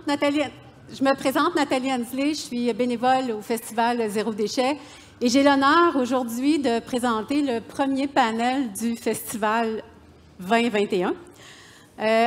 Je me présente, Nathalie Hensley, je suis bénévole au Festival Zéro Déchet et j'ai l'honneur aujourd'hui de présenter le premier panel du Festival 2021.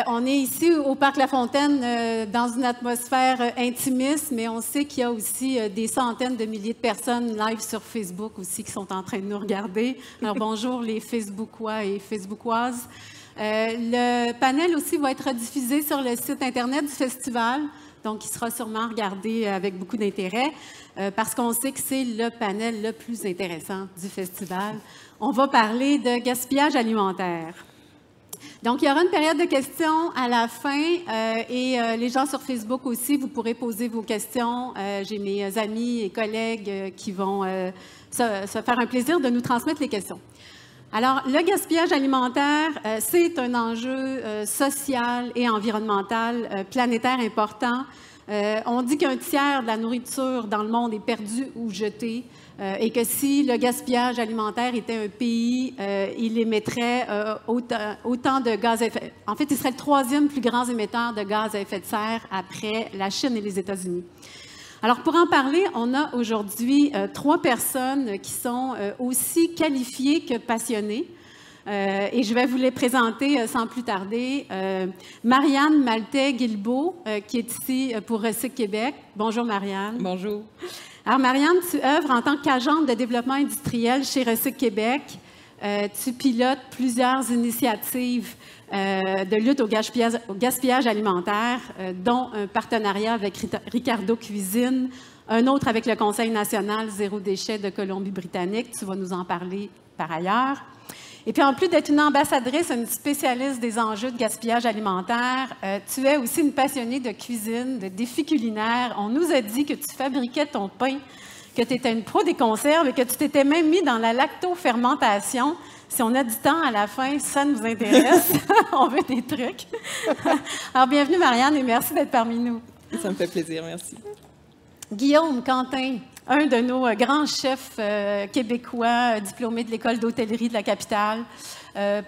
On est ici au Parc La Fontaine dans une atmosphère intimiste, mais on sait qu'il y a aussi des centaines de milliers de personnes live sur Facebook aussi qui sont en train de nous regarder. Alors bonjour les Facebookois et Facebookoises. Le panel aussi va être diffusé sur le site Internet du festival, donc il sera sûrement regardé avec beaucoup d'intérêt parce qu'on sait que c'est le panel le plus intéressant du festival. On va parler de gaspillage alimentaire. Donc, il y aura une période de questions à la fin et les gens sur Facebook aussi, vous pourrez poser vos questions. J'ai mes amis et collègues qui vont se faire un plaisir de nous transmettre les questions. Alors, le gaspillage alimentaire, c'est un enjeu social et environnemental planétaire important. On dit qu'un tiers de la nourriture dans le monde est perdue ou jetée et que si le gaspillage alimentaire était un pays, il émettrait autant de gaz à effet. En fait, il serait le troisième plus grand émetteur de gaz à effet de serre après la Chine et les États-Unis. Alors, pour en parler, on a aujourd'hui 3 personnes qui sont aussi qualifiées que passionnées. Et je vais vous les présenter sans plus tarder. Marianne Maltais-Guilbeault, qui est ici pour Recyc Québec. Bonjour, Marianne. Bonjour. Alors, Marianne, tu œuvres en tant qu'agente de développement industriel chez Recyc Québec. Tu pilotes plusieurs initiatives de lutte au gaspillage alimentaire, dont un partenariat avec Ricardo Cuisine, un autre avec le Conseil national Zéro Déchet de Colombie-Britannique. Tu vas nous en parler par ailleurs. Et puis, en plus d'être une ambassadrice, une spécialiste des enjeux de gaspillage alimentaire, tu es aussi une passionnée de cuisine, de défis culinaires. On nous a dit que tu fabriquais ton pain, que tu étais une pro des conserves et que tu t'étais même mis dans la lactofermentation. Si on a du temps à la fin, ça nous intéresse. On veut des trucs. Alors, bienvenue, Marianne, et merci d'être parmi nous. Ça me fait plaisir, merci. Guillaume Quentin, un de nos grands chefs québécois, diplômé de l'École d'hôtellerie de la capitale.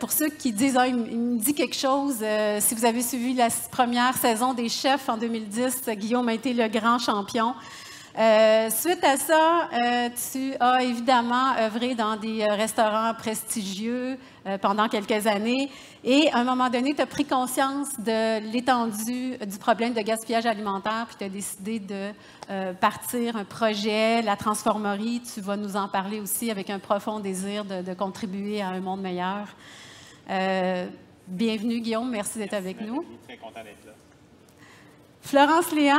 Pour ceux qui disent « il me dit quelque chose », si vous avez suivi la première saison des Chefs en 2010, Guillaume a été le grand champion. Suite à ça, tu as évidemment œuvré dans des restaurants prestigieux pendant quelques années et à un moment donné, tu as pris conscience de l'étendue du problème de gaspillage alimentaire puis tu as décidé de partir un projet, la Transformerie. Tu vas nous en parler aussi avec un profond désir de contribuer à un monde meilleur. Bienvenue Guillaume, merci d'être avec nous. Très content d'être là. Florence Léa.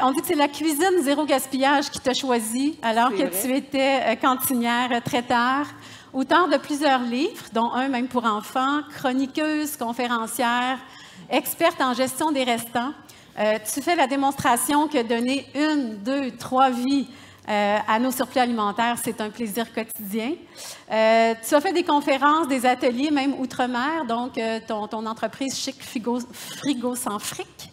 On dit que c'est la cuisine zéro gaspillage qui t'a choisi alors que tu étais cantinière très tard. Auteure de plusieurs livres, dont un même pour enfants, chroniqueuse, conférencière, experte en gestion des restants. Tu fais la démonstration que donner 1, 2, 3 vies à nos surplus alimentaires, c'est un plaisir quotidien. Tu as fait des conférences, des ateliers, même outre-mer, donc ton entreprise Chic Frigo sans fric.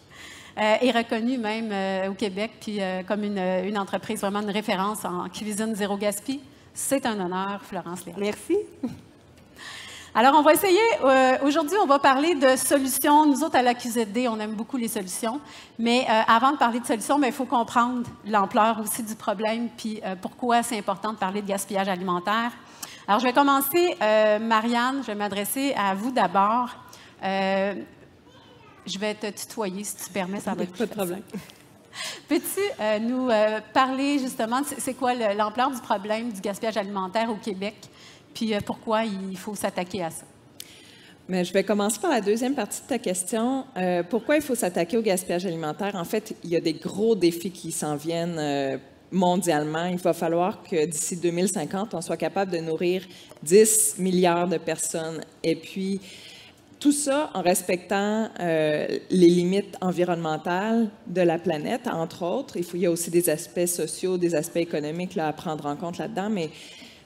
Est reconnue même au Québec, puis comme une entreprise, vraiment une référence en cuisine zéro gaspille. C'est un honneur, Florence Léa. Merci. Alors, on va essayer, aujourd'hui, on va parler de solutions. Nous autres, à la QZD, on aime beaucoup les solutions, mais avant de parler de solutions, il faut comprendre l'ampleur aussi du problème, puis pourquoi c'est important de parler de gaspillage alimentaire. Alors, je vais commencer, Marianne, je vais m'adresser à vous d'abord. Je vais te tutoyer, si tu permets, ça va être pas de problème. Peux-tu nous parler justement, c'est quoi l'ampleur du problème du gaspillage alimentaire au Québec, puis pourquoi il faut s'attaquer à ça? Mais je vais commencer par la deuxième partie de ta question. Pourquoi il faut s'attaquer au gaspillage alimentaire? En fait, il y a des gros défis qui s'en viennent mondialement. Il va falloir que d'ici 2050, on soit capable de nourrir 10 milliards de personnes. Et puis, tout ça en respectant les limites environnementales de la planète, entre autres. Il y a aussi des aspects sociaux, des aspects économiques là, à prendre en compte là-dedans, mais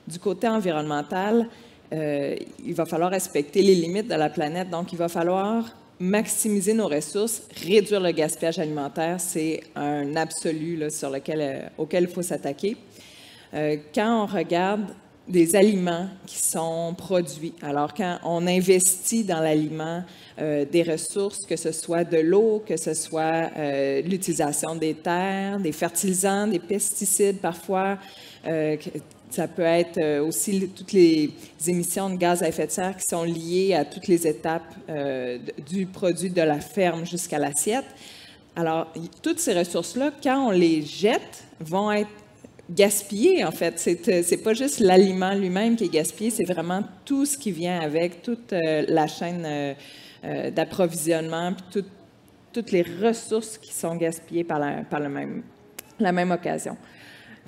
du côté environnemental, il va falloir respecter les limites de la planète. Donc, il va falloir maximiser nos ressources, réduire le gaspillage alimentaire. C'est un absolu là, auquel il faut s'attaquer. Quand on regarde des aliments qui sont produits. Alors, quand on investit dans l'aliment des ressources, que ce soit de l'eau, que ce soit l'utilisation des terres, des fertilisants, des pesticides parfois, ça peut être aussi toutes les émissions de gaz à effet de serre qui sont liées à toutes les étapes du produit de la ferme jusqu'à l'assiette. Alors, toutes ces ressources-là, quand on les jette, vont être gaspillées, en fait. C'est pas juste l'aliment lui-même qui est gaspillé, c'est vraiment tout ce qui vient avec, toute la chaîne d'approvisionnement, puis toutes les ressources qui sont gaspillées par la même occasion.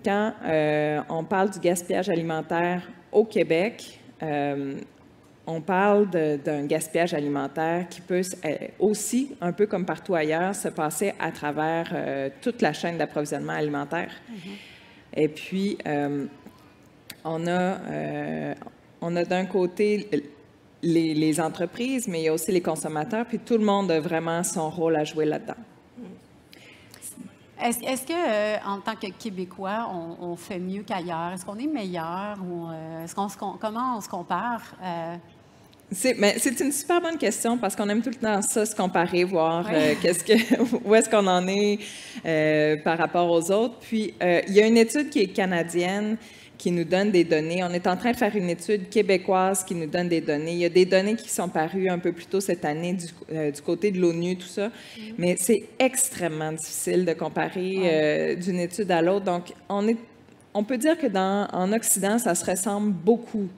Quand on parle du gaspillage alimentaire au Québec, on parle d'un gaspillage alimentaire qui peut aussi, un peu comme partout ailleurs, se passer à travers toute la chaîne d'approvisionnement alimentaire. Et puis, on a d'un côté les entreprises, mais il y a aussi les consommateurs, puis tout le monde a vraiment son rôle à jouer là-dedans. Est-ce que, en tant que Québécois, on fait mieux qu'ailleurs? Est-ce qu'on est meilleur? Ou comment on se compare? C'est une super bonne question parce qu'on aime tout le temps ça, se comparer, voir où est-ce qu'on en est par rapport aux autres. Puis, il y a une étude qui est canadienne qui nous donne des données. On est en train de faire une étude québécoise qui nous donne des données. Il y a des données qui sont parues un peu plus tôt cette année du côté de l'ONU, tout ça. Mais c'est extrêmement difficile de comparer d'une étude à l'autre. Donc, on peut dire que en Occident, ça se ressemble beaucoup.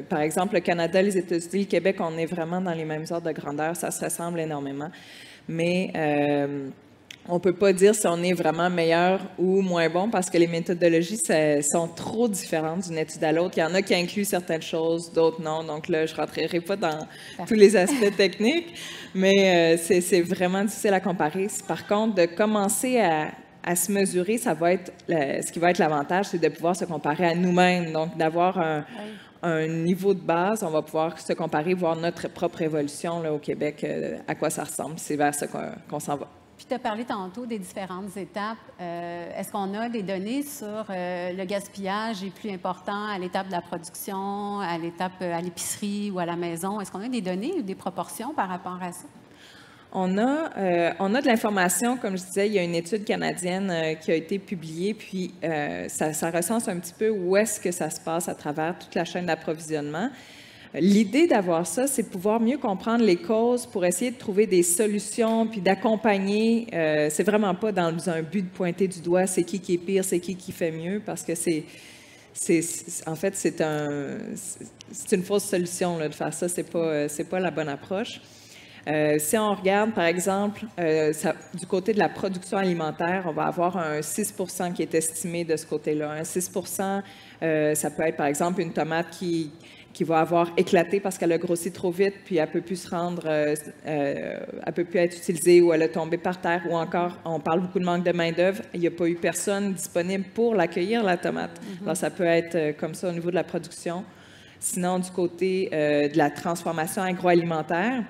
Par exemple, le Canada, les États-Unis, le Québec, on est vraiment dans les mêmes ordres de grandeur. Ça se ressemble énormément. Mais on ne peut pas dire si on est vraiment meilleur ou moins bon parce que les méthodologies sont trop différentes d'une étude à l'autre. Il y en a qui incluent certaines choses, d'autres non. Donc là, je ne rentrerai pas dans tous les aspects techniques, mais c'est vraiment difficile à comparer. Par contre, de commencer à se mesurer, ça va être ce qui va être l'avantage, c'est de pouvoir se comparer à nous-mêmes. Donc, d'avoir un niveau de base, on va pouvoir se comparer, voir notre propre évolution là, au Québec, à quoi ça ressemble. C'est vers ça qu'on s'en va. Puis, tu as parlé tantôt des différentes étapes. Est-ce qu'on a des données sur le gaspillage est plus important à l'étape de la production, à l'étape à l'épicerie ou à la maison? Est-ce qu'on a des données ou des proportions par rapport à ça? On a de l'information, comme je disais, il y a une étude canadienne qui a été publiée, puis ça recense un petit peu où est-ce que ça se passe à travers toute la chaîne d'approvisionnement. L'idée d'avoir ça, c'est de pouvoir mieux comprendre les causes pour essayer de trouver des solutions, puis d'accompagner. C'est vraiment pas dans un but de pointer du doigt c'est qui est pire, c'est qui fait mieux, parce que en fait, c'est une fausse solution là, de faire ça. C'est pas la bonne approche. Si on regarde, par exemple, du côté de la production alimentaire, on va avoir un 6 % qui est estimé de ce côté-là. Un 6 %, ça peut être, par exemple, une tomate qui va avoir éclaté parce qu'elle a grossi trop vite, puis elle ne peut plus se rendre, elle peut plus être utilisée ou elle a tombé par terre, ou encore, on parle beaucoup de manque de main-d'œuvre, il n'y a pas eu personne disponible pour l'accueillir, la tomate. Alors, ça peut être comme ça au niveau de la production. Sinon, du côté de la transformation agroalimentaire,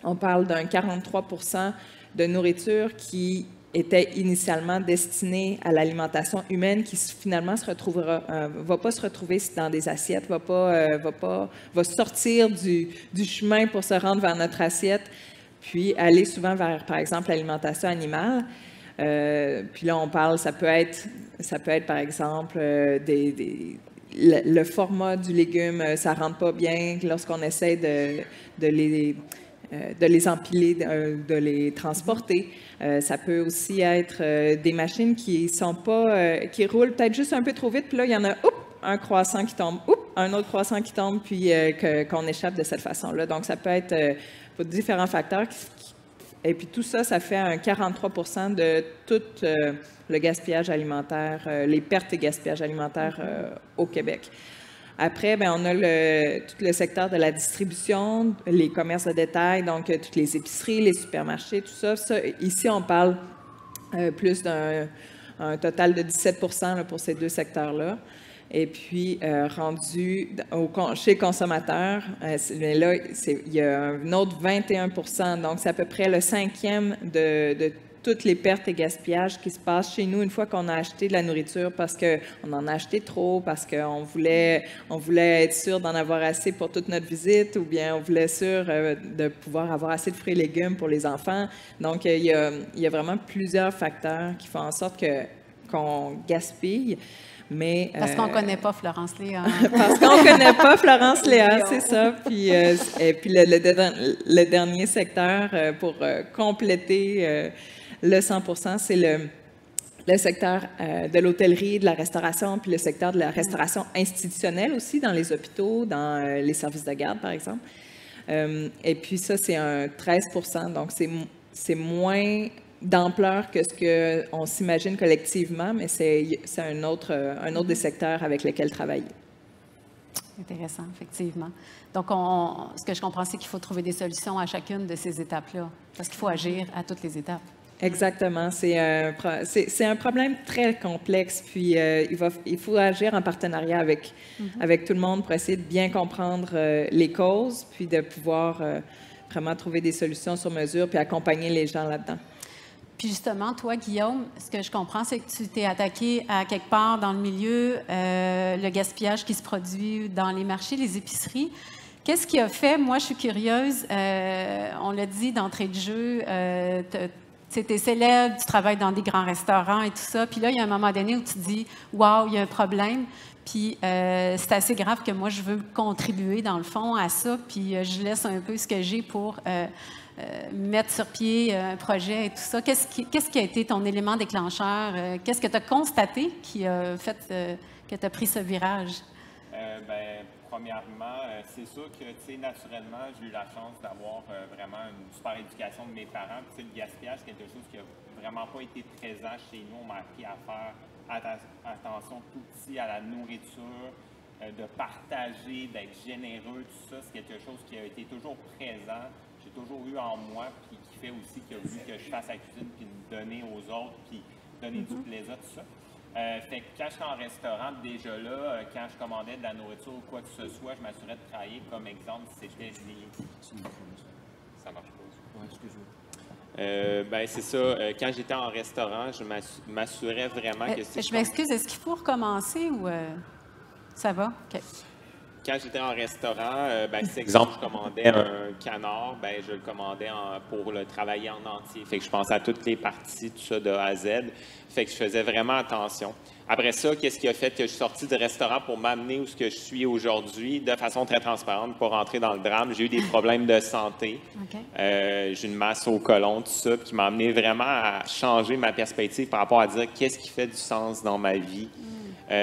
on parle d'un 43 % de nourriture qui était initialement destinée à l'alimentation humaine, qui finalement va pas se retrouver dans des assiettes, va sortir du chemin pour se rendre vers notre assiette, puis aller souvent vers, par exemple, l'alimentation animale. Puis là, on parle, ça peut être par exemple, le format du légume, ça rentre pas bien lorsqu'on essaie de les empiler, de les transporter. Ça peut aussi être des machines qui roulent peut-être juste un peu trop vite, puis là, il y en a, un croissant qui tombe, un autre croissant qui tombe, puis qu'on échappe de cette façon-là. Donc, ça peut être pour différents facteurs. Et puis tout ça, ça fait un 43 % de tout le gaspillage alimentaire, les pertes et gaspillage alimentaire au Québec. Après, bien, on a tout le secteur de la distribution, les commerces de détail, donc toutes les épiceries, les supermarchés, tout ça. Ici, on parle plus d'un total de 17 % là, pour ces deux secteurs-là. Et puis, rendu chez le consommateur, là, il y a un autre 21 %, donc c'est à peu près le cinquième de toutes les pertes et gaspillages qui se passent chez nous une fois qu'on a acheté de la nourriture parce qu'on en a acheté trop, parce qu'on voulait être sûr d'en avoir assez pour toute notre visite, ou bien on voulait être sûr de pouvoir avoir assez de fruits et légumes pour les enfants. Donc, il y a vraiment plusieurs facteurs qui font en sorte qu'on gaspille. Mais, parce qu'on ne connaît pas Florence Léa. Parce qu'on ne connaît pas Florence Léa, c'est ça. Puis, et puis le dernier secteur pour compléter le 100%, c'est le secteur de l'hôtellerie, de la restauration, puis le secteur de la restauration institutionnelle aussi, dans les hôpitaux, dans les services de garde, par exemple. Et puis ça, c'est un 13%, donc c'est moins d'ampleur que ce qu'on s'imagine collectivement, mais c'est un autre des secteurs avec lesquels travailler. Intéressant, effectivement. Donc, ce que je comprends, c'est qu'il faut trouver des solutions à chacune de ces étapes-là, parce qu'il faut agir à toutes les étapes. Exactement. C'est un problème très complexe, puis il faut agir en partenariat avec tout le monde pour essayer de bien comprendre les causes, puis de pouvoir vraiment trouver des solutions sur mesure, puis accompagner les gens là-dedans. Puis justement, toi, Guillaume, ce que je comprends, c'est que tu t'es attaqué à quelque part dans le milieu, le gaspillage qui se produit dans les marchés, les épiceries. Qu'est-ce qui a fait? Moi, je suis curieuse. On l'a dit d'entrée de jeu, tu es célèbre, tu travailles dans des grands restaurants et tout ça. Puis là, il y a un moment donné où tu te dis « Wow, il y a un problème ». Puis c'est assez grave que moi, je veux contribuer, dans le fond, à ça. Puis je laisse un peu ce que j'ai pour mettre sur pied un projet et tout ça. Qu'est-ce qui a été ton élément déclencheur? Qu'est-ce que tu as constaté qui a fait que tu as pris ce virage? Premièrement, c'est sûr que, naturellement, j'ai eu la chance d'avoir vraiment une super éducation de mes parents. Puis, le gaspillage, c'est quelque chose qui n'a vraiment pas été présent chez nous. On m'a appris à faire attention tout petit à la nourriture, de partager, d'être généreux, tout ça. C'est quelque chose qui a été toujours présent. J'ai toujours eu en moi, puis qui fait aussi qu'il a voulu que je fasse la cuisine, puis de donner aux autres, puis donner du plaisir, tout ça. Fait que quand j'étais en restaurant, déjà là, quand je commandais de la nourriture ou quoi que ce soit, je m'assurais de travailler. Comme exemple, c'était des... Ça marche pas. Oui, excuse-moi. C'est ça. Quand j'étais en restaurant, je m'assurais vraiment que c'est... Je m'excuse, est-ce qu'il faut recommencer ou ça va? OK. Quand j'étais en restaurant, par exemple, je commandais un canard, je le commandais pour le travailler en entier. Fait que je pensais à toutes les parties, tout ça de A à Z. Fait que je faisais vraiment attention. Après ça, qu'est-ce qui a fait que je suis sorti du restaurant pour m'amener où ce que je suis aujourd'hui de façon très transparente, pour rentrer dans le drame? J'ai eu des problèmes de santé. Okay. J'ai une masse au côlon, tout ça, qui m'a amené vraiment à changer ma perspective par rapport à dire qu'est-ce qui fait du sens dans ma vie.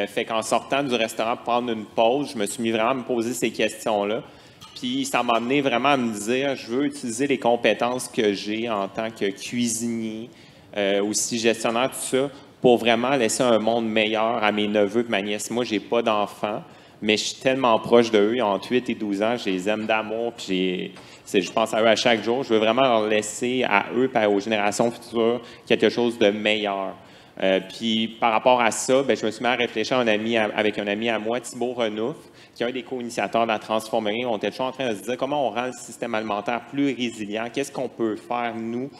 Fait qu'en sortant du restaurant pour prendre une pause, je me suis mis vraiment à me poser ces questions-là. Puis ça m'a amené vraiment à me dire, je veux utiliser les compétences que j'ai en tant que cuisinier, aussi gestionnaire, tout ça, pour vraiment laisser un monde meilleur à mes neveux et ma nièce. Moi, j'ai pas d'enfants, mais je suis tellement proche d'eux, ils ont entre 8 et 12 ans, je les aime d'amour, puis je pense à eux à chaque jour. Je veux vraiment leur laisser à eux et aux générations futures quelque chose de meilleur. Puis par rapport à ça, je me suis mis à réfléchir avec un ami à moi, Thibault Renouf, qui est un des co-initiateurs de la Transformerie. On était toujours en train de se dire comment on rend le système alimentaire plus résilient, qu'est-ce qu'on peut faire, nous,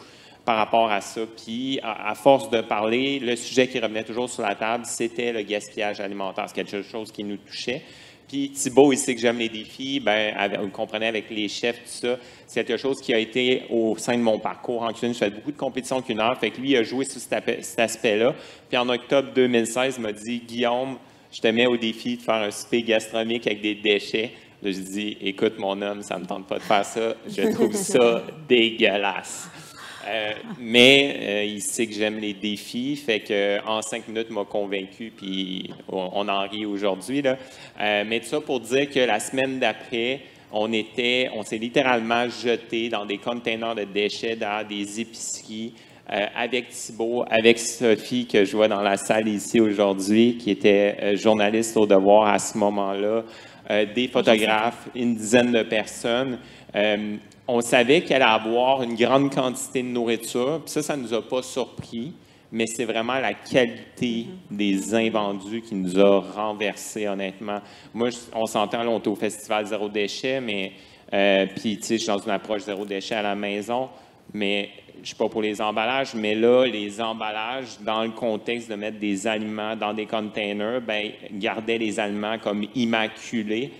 par rapport à ça. Puis à force de parler, le sujet qui revenait toujours sur la table, c'était le gaspillage alimentaire. C'est quelque chose qui nous touchait. Puis Thibault, il sait que j'aime les défis, vous comprenez, avec les chefs, tout ça, c'est quelque chose qui a été au sein de mon parcours en cuisine. Je fais beaucoup de compétitions culinaires, fait que lui, il a joué sur cet aspect-là. Puis en octobre 2016, il m'a dit « Guillaume, je te mets au défi de faire un souper gastronomique avec des déchets. » Là, je dis « Écoute, mon homme, ça ne me tente pas de faire ça. Je trouve ça dégueulasse. » Mais il sait que j'aime les défis, fait qu'en 5 minutes, il m'a convaincu, puis on en rit aujourd'hui. Mais tout ça pour dire que la semaine d'après, on s'est littéralement jeté dans des containers de déchets dans des épiceries avec Thibault, avec Sophie, que je vois dans la salle ici aujourd'hui, qui était journaliste au Devoir à ce moment-là, des photographes, une dizaine de personnes. On savait qu'elle allait avoir une grande quantité de nourriture, puis ça ne nous a pas surpris, mais c'est vraiment la qualité des invendus qui nous a renversés, honnêtement. Moi, on s'entend, là, on est au Festival Zéro Déchet, mais puis, tu sais, je suis dans une approche zéro déchet à la maison, mais je ne suis pas pour les emballages, mais là, les emballages, dans le contexte de mettre des aliments dans des containers, bien, gardaient les aliments comme immaculés.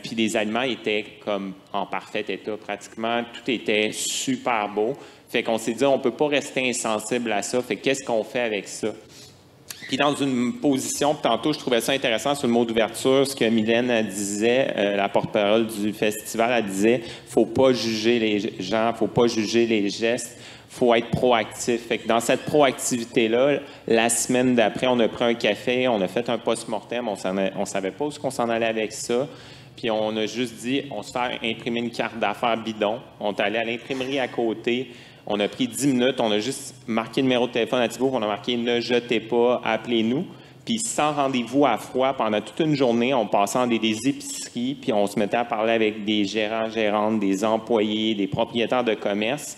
Puis les aliments étaient comme en parfait état pratiquement. Tout était super beau. Fait qu'on s'est dit, on ne peut pas rester insensible à ça. Fait qu'est-ce qu'on fait avec ça? Puis dans une position, puis tantôt, je trouvais ça intéressant sur le mot d'ouverture, ce que Mylène disait, la porte-parole du festival, elle disait, faut pas juger les gens, faut pas juger les gestes, faut être proactif. Fait que dans cette proactivité-là, la semaine d'après, on a pris un café, on a fait un post-mortem, on savait pas où on s'en allait avec ça. Puis on a juste dit, on se fait imprimer une carte d'affaires bidon. On est allé à l'imprimerie à côté. On a pris 10 minutes, on a juste marqué le numéro de téléphone à Thibault, on a marqué « Ne jetez pas, appelez-nous ». Puis sans rendez-vous à froid, pendant toute une journée, on passait dans des épiceries, puis on se mettait à parler avec des gérants, gérantes, des employés, des propriétaires de commerce.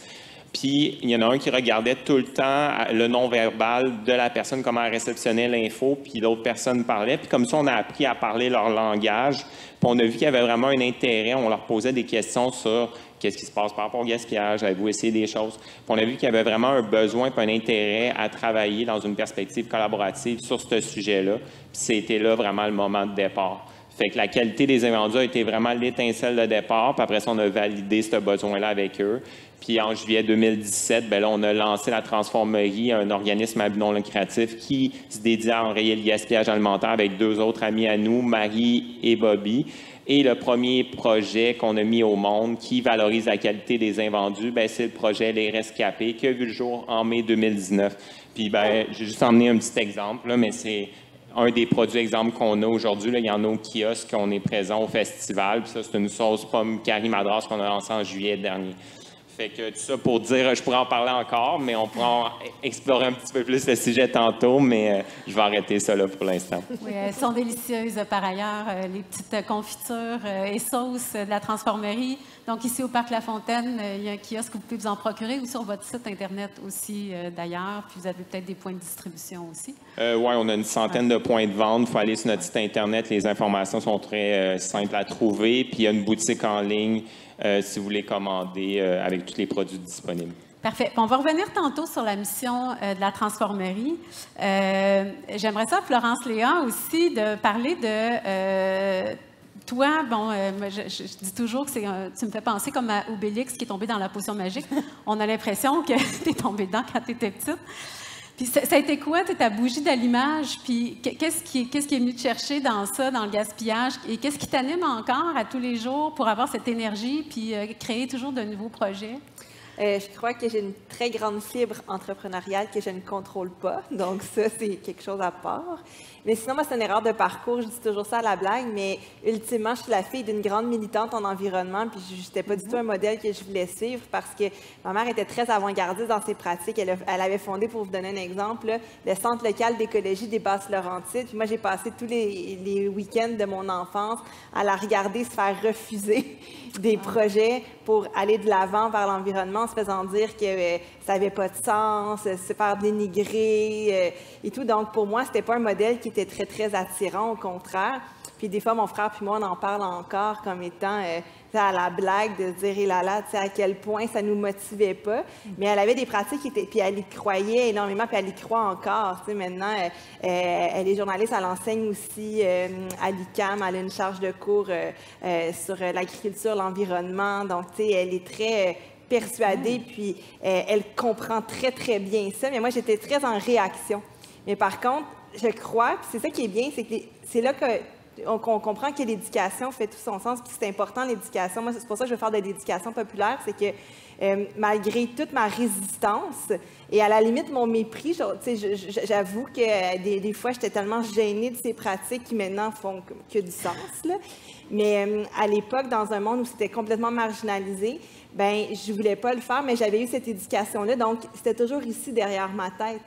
Puis il y en a un qui regardait tout le temps le non-verbal de la personne, comment elle réceptionnait l'info, puis l'autre personne parlait. Puis comme ça, on a appris à parler leur langage. Puis on a vu qu'il y avait vraiment un intérêt. On leur posait des questions sur qu'est-ce qui se passe par rapport au gaspillage, avez-vous essayé des choses? Puis on a vu qu'il y avait vraiment un besoin et un intérêt à travailler dans une perspective collaborative sur ce sujet-là. Puis c'était là vraiment le moment de départ. Fait que la qualité des invendus a été vraiment l'étincelle de départ. Puis après ça, on a validé ce besoin-là avec eux. Puis en juillet 2017, bien là, on a lancé la Transformerie, un organisme à but non lucratif qui se dédie à enrayer le gaspillage alimentaire avec 2 autres amis à nous, Marie et Bobby. Et le premier projet qu'on a mis au monde qui valorise la qualité des invendus, bien, c'est le projet Les Rescapés qui a vu le jour en mai 2019. Puis bien, j'ai juste emmené un petit exemple, là, mais c'est un des produits exemples qu'on a aujourd'hui. Là, il y en a au kiosque, on est présent au festival. Puis ça, c'est une sauce pomme curry madras qu'on a lancée en juillet dernier. Fait que tout ça pour dire, je pourrais en parler encore, mais on pourra explorer un petit peu plus le sujet tantôt, mais je vais arrêter ça là pour l'instant. Oui, elles sont délicieuses par ailleurs, les petites confitures et sauces de la Transformerie. Donc ici au Parc La Fontaine, il y a un kiosque où vous pouvez vous en procurer ou sur votre site Internet aussi d'ailleurs. Puis vous avez peut-être des points de distribution aussi. Oui, on a une centaine de points de vente. Il faut aller sur notre site Internet. Les informations sont très simples à trouver. Puis il y a une boutique en ligne si vous voulez commander avec tous les produits disponibles. Parfait. On va revenir tantôt sur la mission de la Transformerie. J'aimerais ça, Florence Léa, aussi, de parler de toi. Bon, je dis toujours que tu me fais penser comme à Obélix qui est tombé dans la potion magique. On a l'impression que tu es tombée dedans quand tu étais petite. Puis ça a été quoi, ta bougie d'allumage? Puis qu'est-ce qui est venu te chercher dans ça, dans le gaspillage? Et qu'est-ce qui t'anime encore à tous les jours pour avoir cette énergie puis créer toujours de nouveaux projets? Je crois que j'ai une très grande fibre entrepreneuriale que je ne contrôle pas. Donc ça, c'est quelque chose à part. Mais sinon, moi, c'est une erreur de parcours. Je dis toujours ça à la blague, mais ultimement, je suis la fille d'une grande militante en environnement, puis je n'étais pas du tout un modèle que je voulais suivre parce que ma mère était très avant-gardiste dans ses pratiques. Elle avait fondé, pour vous donner un exemple, là, le Centre local d'écologie des Basses-Laurentides. Puis moi, j'ai passé tous les week-ends de mon enfance à la regarder se faire refuser des projets pour aller de l'avant vers l'environnement en se faisant dire que ça n'avait pas de sens, se faire dénigrer et tout. Donc, pour moi, c'était pas un modèle qui était très, très attirant, au contraire. Puis des fois, mon frère puis moi, on en parle encore comme étant à la blague de dire, hé là là, tu sais, à quel point ça nous motivait pas. Mais elle avait des pratiques qui étaient, puis elle y croyait énormément, puis elle y croit encore. Tu sais, maintenant, elle est journaliste, elle enseigne aussi à l'UQAM, elle a une charge de cours sur l'agriculture, l'environnement. Donc, tu sais, elle est très persuadée, puis elle comprend très, très bien ça. Mais moi, j'étais très en réaction. Mais par contre, je crois, puis c'est ça qui est bien, c'est que c'est là qu'on comprend que l'éducation fait tout son sens, puis c'est important l'éducation. Moi, c'est pour ça que je veux faire de l'éducation populaire, c'est que malgré toute ma résistance et à la limite mon mépris, j'avoue que des fois, j'étais tellement gênée de ces pratiques qui maintenant font que du sens, là. Mais à l'époque, dans un monde où c'était complètement marginalisé, ben je voulais pas le faire, mais j'avais eu cette éducation-là, donc c'était toujours ici derrière ma tête.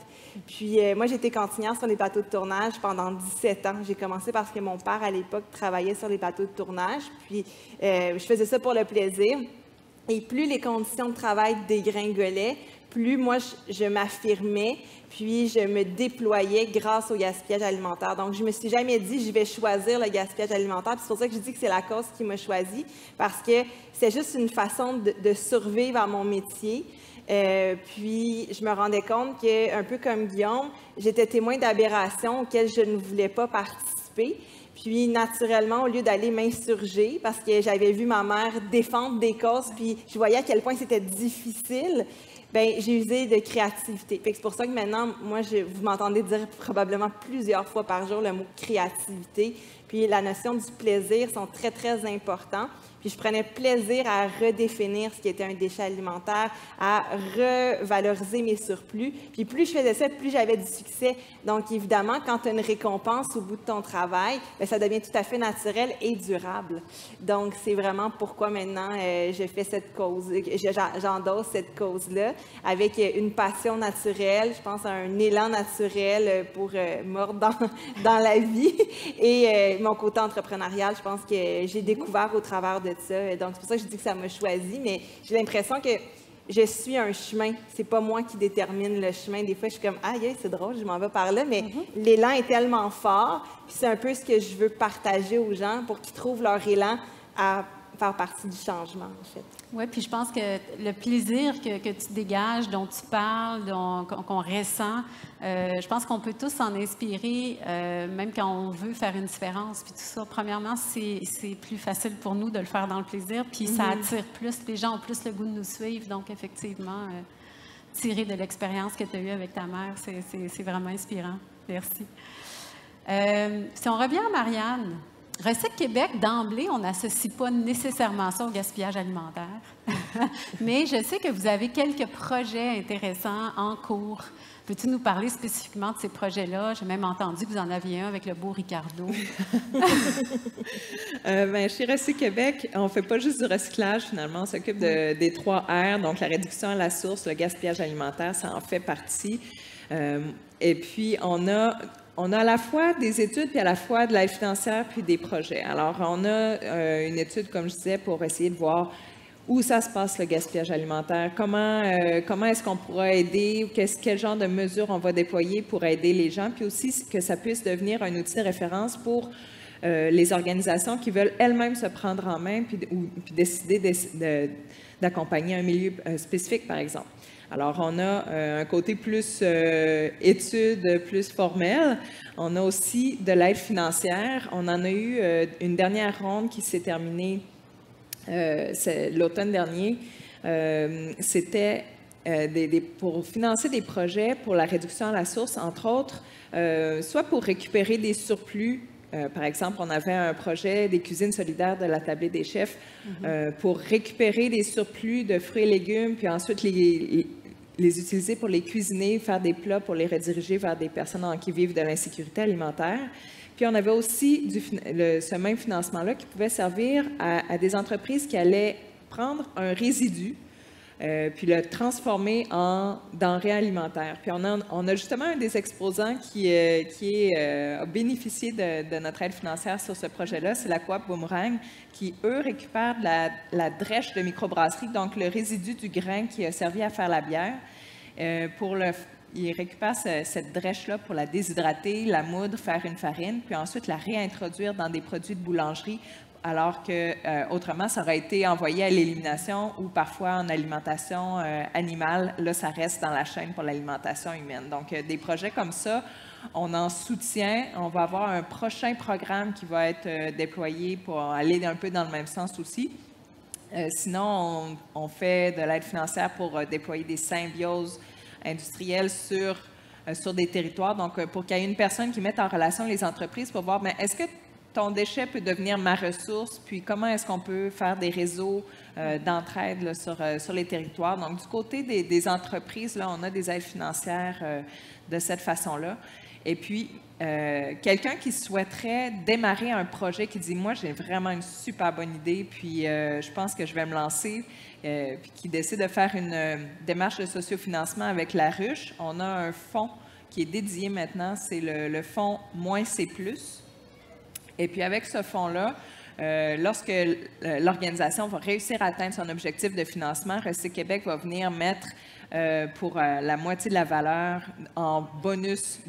Puis moi, j'étais cantinière sur les bateaux de tournage pendant 17 ans. J'ai commencé parce que mon père, à l'époque, travaillait sur les bateaux de tournage. Puis je faisais ça pour le plaisir. Et plus les conditions de travail dégringolaient, plus moi, je m'affirmais, puis je me déployais grâce au gaspillage alimentaire. Donc, je me suis jamais dit, je vais choisir le gaspillage alimentaire. Puis c'est pour ça que je dis que c'est la cause qui m'a choisi, parce que c'est juste une façon de survivre à mon métier. Puis, je me rendais compte que, un peu comme Guillaume, j'étais témoin d'aberrations auxquelles je ne voulais pas participer. Puis, naturellement, au lieu d'aller m'insurger, parce que j'avais vu ma mère défendre des causes, puis je voyais à quel point c'était difficile, bien, j'ai usé de créativité. C'est pour ça que maintenant, moi, vous m'entendez dire probablement plusieurs fois par jour le mot créativité. Puis, la notion du plaisir sont très, très importants. Puis je prenais plaisir à redéfinir ce qui était un déchet alimentaire, à revaloriser mes surplus. Puis plus je faisais ça, plus j'avais du succès. Donc évidemment, quand tu as une récompense au bout de ton travail, bien, ça devient tout à fait naturel et durable. Donc c'est vraiment pourquoi maintenant je fais cette cause, j'endosse cette cause-là avec une passion naturelle, je pense à un élan naturel pour mordre dans la vie. Et mon côté entrepreneurial, je pense que j'ai découvert au travers de ça. Donc, c'est pour ça que je dis que ça m'a choisi, mais j'ai l'impression que je suis un chemin. C'est pas moi qui détermine le chemin. Des fois, je suis comme, aïe, c'est drôle, je m'en vais par là, mais l'élan est tellement fort, puis c'est un peu ce que je veux partager aux gens pour qu'ils trouvent leur élan à faire partie du changement, en fait. Oui, puis je pense que le plaisir que tu dégages, dont tu parles, qu'on ressent, je pense qu'on peut tous s'en inspirer, même quand on veut faire une différence. Puis tout ça, premièrement, c'est plus facile pour nous de le faire dans le plaisir, puis ça attire plus, les gens ont plus le goût de nous suivre. Donc, effectivement, tirer de l'expérience que tu as eue avec ta mère, c'est vraiment inspirant. Merci. Si on revient à Marianne, Recycle Québec, d'emblée, on n'associe pas nécessairement ça au gaspillage alimentaire. Mais je sais que vous avez quelques projets intéressants en cours. Peux-tu nous parler spécifiquement de ces projets-là? J'ai même entendu que vous en aviez un avec le beau Ricardo. Chez Recycle Québec, on ne fait pas juste du recyclage, finalement. On s'occupe des 3 R, donc la réduction à la source, le gaspillage alimentaire, ça en fait partie. Et puis, on a à la fois des études, puis à la fois de l'aide financière, puis des projets. Alors, on a une étude, comme je disais, pour essayer de voir où ça se passe, le gaspillage alimentaire, comment est-ce qu'on pourra aider, quel genre de mesures on va déployer pour aider les gens, puis aussi que ça puisse devenir un outil de référence pour les organisations qui veulent elles-mêmes se prendre en main, puis décider d'accompagner un milieu spécifique, par exemple. Alors, on a un côté plus études, plus formel. On a aussi de l'aide financière. On en a eu une dernière ronde qui s'est terminée l'automne dernier. C'était pour financer des projets pour la réduction à la source, entre autres, soit pour récupérer des surplus. Par exemple, on avait un projet des cuisines solidaires de la Tablée des chefs pour récupérer des surplus de fruits et légumes, puis ensuite les utiliser pour les cuisiner, faire des plats pour les rediriger vers des personnes qui vivent de l'insécurité alimentaire. Puis on avait aussi ce même financement-là qui pouvait servir à des entreprises qui allaient prendre un résidu puis le transformer en denrées alimentaires. Puis on a justement un des exposants qui a bénéficié de notre aide financière sur ce projet-là, c'est la coop Boomerang, qui, eux, récupèrent la drèche de microbrasserie, donc le résidu du grain qui a servi à faire la bière. Ils récupèrent cette drèche-là pour la déshydrater, la moudre, faire une farine, puis ensuite la réintroduire dans des produits de boulangerie, alors que autrement, ça aurait été envoyé à l'élimination ou parfois en alimentation animale. Là, ça reste dans la chaîne pour l'alimentation humaine. Donc, des projets comme ça, on en soutient. On va avoir un prochain programme qui va être déployé pour aller un peu dans le même sens aussi. Sinon, on fait de l'aide financière pour déployer des symbioses industrielles sur des territoires. Donc, pour qu'il y ait une personne qui mette en relation les entreprises pour voir, est-ce que ton déchet peut devenir ma ressource, puis comment est-ce qu'on peut faire des réseaux d'entraide là, sur les territoires. Donc, du côté des entreprises, là, on a des aides financières de cette façon-là. Et puis, quelqu'un qui souhaiterait démarrer un projet, qui dit « Moi, j'ai vraiment une super bonne idée, puis je pense que je vais me lancer », puis qui décide de faire une démarche de sociofinancement avec la ruche, on a un fonds qui est dédié maintenant, c'est le fonds -C+. Et puis, avec ce fonds-là, lorsque l'organisation va réussir à atteindre son objectif de financement, Recycle Québec va venir mettre pour la moitié de la valeur en bonus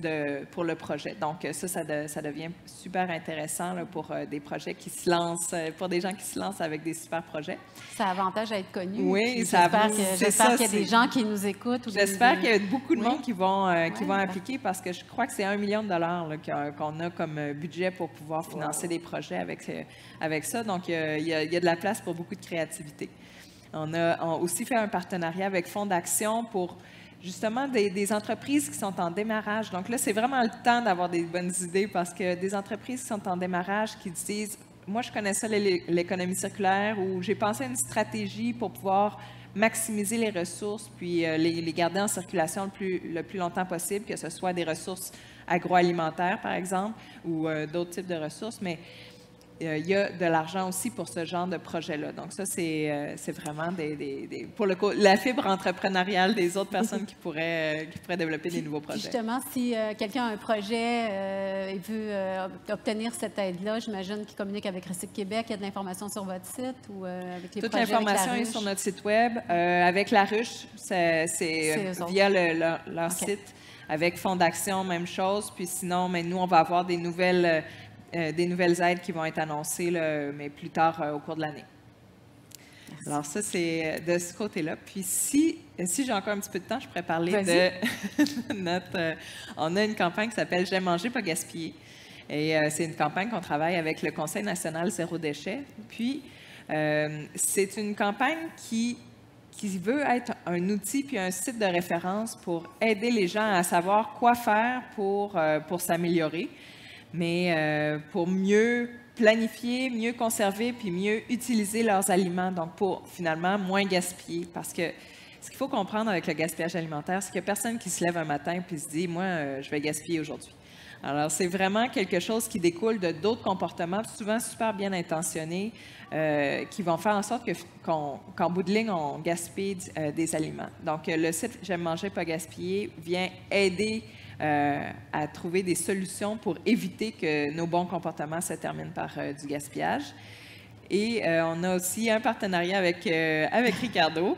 pour le projet. Donc, ça devient super intéressant là, pour des projets qui se lancent, pour des gens qui se lancent avec des super projets. Ça a avantage à être connu. Oui, j'espère qu'il y a des gens qui nous écoutent. J'espère qu'il y a beaucoup de monde qui vont appliquer parce que je crois que c'est 1 million de dollars là, qu'on a comme budget pour pouvoir financer des projets avec ça. Donc, il y a de la place pour beaucoup de créativité. On a aussi fait un partenariat avec Fonds d'Action pour justement des entreprises qui sont en démarrage. Donc là, c'est vraiment le temps d'avoir des bonnes idées parce que des entreprises qui sont en démarrage qui disent « Moi, je connais ça, l'économie circulaire » ou « J'ai pensé à une stratégie pour pouvoir maximiser les ressources puis les garder en circulation le plus longtemps possible, que ce soit des ressources agroalimentaires, par exemple, ou d'autres types de ressources. » Mais il y a de l'argent aussi pour ce genre de projet-là. Donc ça, c'est vraiment pour la fibre entrepreneuriale des autres personnes qui pourraient développer des nouveaux projets. Justement, si quelqu'un a un projet et veut obtenir cette aide-là, j'imagine qu'il communique avec Recycle Québec. Il y a de l'information sur votre site ou avec les Toute projets l'information est sur notre site Web. Avec La Ruche, c'est via leur site. Avec Fonds d'Action, même chose. Puis sinon, mais nous, on va avoir des nouvelles aides qui vont être annoncées, là, mais plus tard au cours de l'année. Alors ça, c'est de ce côté-là. Puis si j'ai encore un petit peu de temps, je pourrais parler de notre... on a une campagne qui s'appelle « J'aime manger, pas gaspiller ». Et c'est une campagne qu'on travaille avec le Conseil national zéro déchet. Puis c'est une campagne qui veut être un outil puis un site de référence pour aider les gens à savoir quoi faire pour s'améliorer, mais pour mieux planifier, mieux conserver puis mieux utiliser leurs aliments, donc pour finalement moins gaspiller. Parce que ce qu'il faut comprendre avec le gaspillage alimentaire, c'est qu'il n'y a personne qui se lève un matin puis se dit « Moi, je vais gaspiller aujourd'hui ». Alors, c'est vraiment quelque chose qui découle de d'autres comportements, souvent super bien intentionnés, qui vont faire en sorte qu'en bout de ligne, on gaspille des aliments. Donc, le site « J'aime manger, pas gaspiller » vient aider à trouver des solutions pour éviter que nos bons comportements se terminent par du gaspillage. Et on a aussi un partenariat avec Ricardo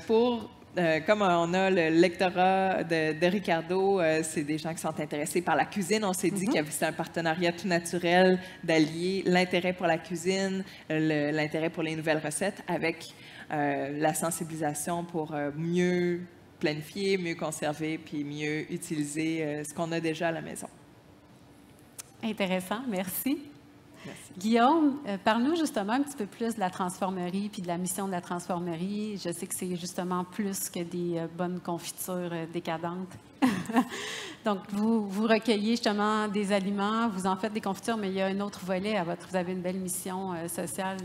pour... comme on a le lectorat de Ricardo, c'est des gens qui sont intéressés par la cuisine. On s'est dit que c'est un partenariat tout naturel d'allier l'intérêt pour la cuisine, l'intérêt pour les nouvelles recettes avec la sensibilisation pour mieux planifier, mieux conserver puis mieux utiliser ce qu'on a déjà à la maison. Intéressant, merci. Merci. Guillaume, parle-nous justement un petit peu plus de la transformerie puis de la mission de la transformerie. Je sais que c'est justement plus que des bonnes confitures décadentes. Donc, vous recueillez justement des aliments, vous en faites des confitures, mais il y a un autre volet à vous avez une belle mission sociale.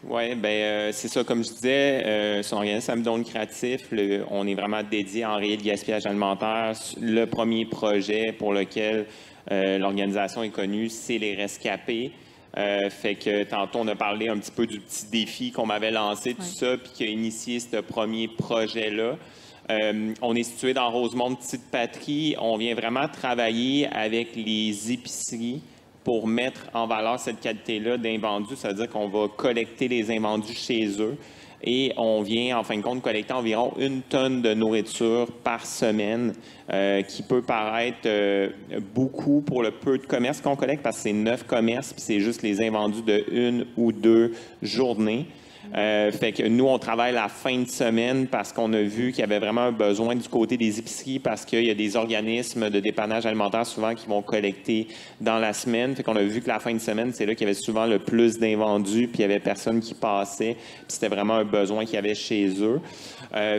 Oui, bien, c'est ça. Comme je disais, son organisme Amidon Créatif, on est vraiment dédié à enrayer le gaspillage alimentaire. Le premier projet pour lequel l'organisation est connue, c'est les rescapés. Fait que tantôt, on a parlé un petit peu du petit défi qu'on m'avait lancé, tout ça, puis qui a initié ce premier projet-là. On est situé dans Rosemont Petite Patrie. On vient vraiment travailler avec les épiceries pour mettre en valeur cette qualité-là d'invendus. Ça veut dire qu'on va collecter les invendus chez eux et on vient, en fin de compte, collecter environ 1 tonne de nourriture par semaine, qui peut paraître beaucoup pour le peu de commerces qu'on collecte, parce que c'est 9 commerces, puis c'est juste les invendus de 1 ou 2 journées. Fait que nous, on travaille la fin de semaine parce qu'on a vu qu'il y avait vraiment un besoin du côté des épiceries parce qu'il y a des organismes de dépannage alimentaire souvent qui vont collecter dans la semaine. Fait qu'on a vu que la fin de semaine, c'est là qu'il y avait souvent le plus d'invendus, puis il y avait personne qui passait, puis c'était vraiment un besoin qu'il y avait chez eux.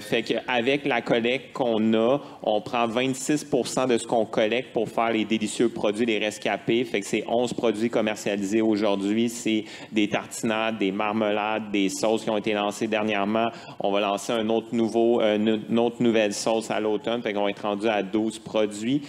Fait qu'avec la collecte qu'on a, on prend 26 % de ce qu'on collecte pour faire les délicieux produits, les rescapés. Fait que c'est 11 produits commercialisés aujourd'hui. C'est des tartinades, des marmelades, des sauces qui ont été lancées dernièrement. On va lancer une autre nouvelle sauce à l'automne. Fait qu'on va être rendu à 12 produits.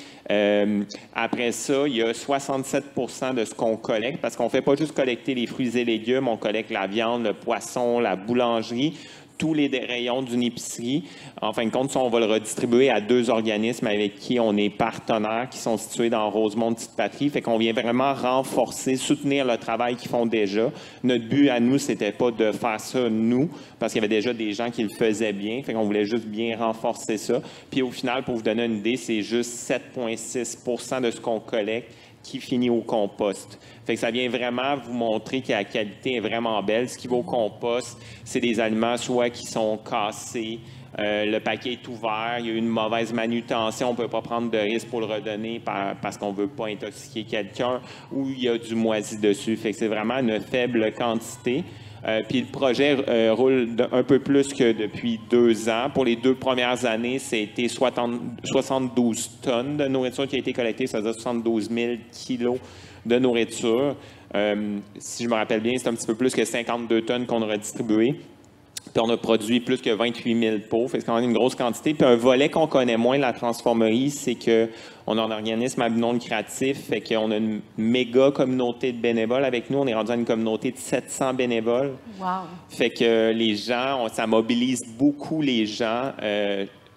Après ça, il y a 67 % de ce qu'on collecte, parce qu'on ne fait pas juste collecter les fruits et légumes, on collecte la viande, le poisson, la boulangerie. tous les rayons d'une épicerie. En fin de compte, ça, on va le redistribuer à 2 organismes avec qui on est partenaires, qui sont situés dans Rosemont-Petite-Patrie. Fait qu'on vient vraiment renforcer, soutenir le travail qu'ils font déjà. Notre but à nous, c'était pas de faire ça nous, parce qu'il y avait déjà des gens qui le faisaient bien. Fait qu'on voulait juste bien renforcer ça. Puis au final, pour vous donner une idée, c'est juste 7,6 % de ce qu'on collecte qui finit au compost. Fait que ça vient vraiment vous montrer que la qualité est vraiment belle. Ce qui va au compost, c'est des aliments soit qui sont cassés, le paquet est ouvert, il y a eu une mauvaise manutention, on ne peut pas prendre de risque pour le redonner parce qu'on ne veut pas intoxiquer quelqu'un, ou il y a du moisi dessus. Fait que c'est vraiment une faible quantité. Puis le projet roule un peu plus que depuis 2 ans. Pour les 2 premières années, c'était 72 tonnes de nourriture qui a été collectée, c'est-à-dire 72 000 kilos de nourriture. Si je me rappelle bien, c'est un petit peu plus que 52 tonnes qu'on a redistribuées. Puis on a produit plus que 28 000 pots. C'est quand même une grosse quantité. Puis un volet qu'on connaît moins de la transformerie, c'est qu'on a un organisme à but non lucratif. Fait qu'on a une méga communauté de bénévoles avec nous. On est rendu à une communauté de 700 bénévoles. Wow! Fait que les gens, ça mobilise beaucoup les gens.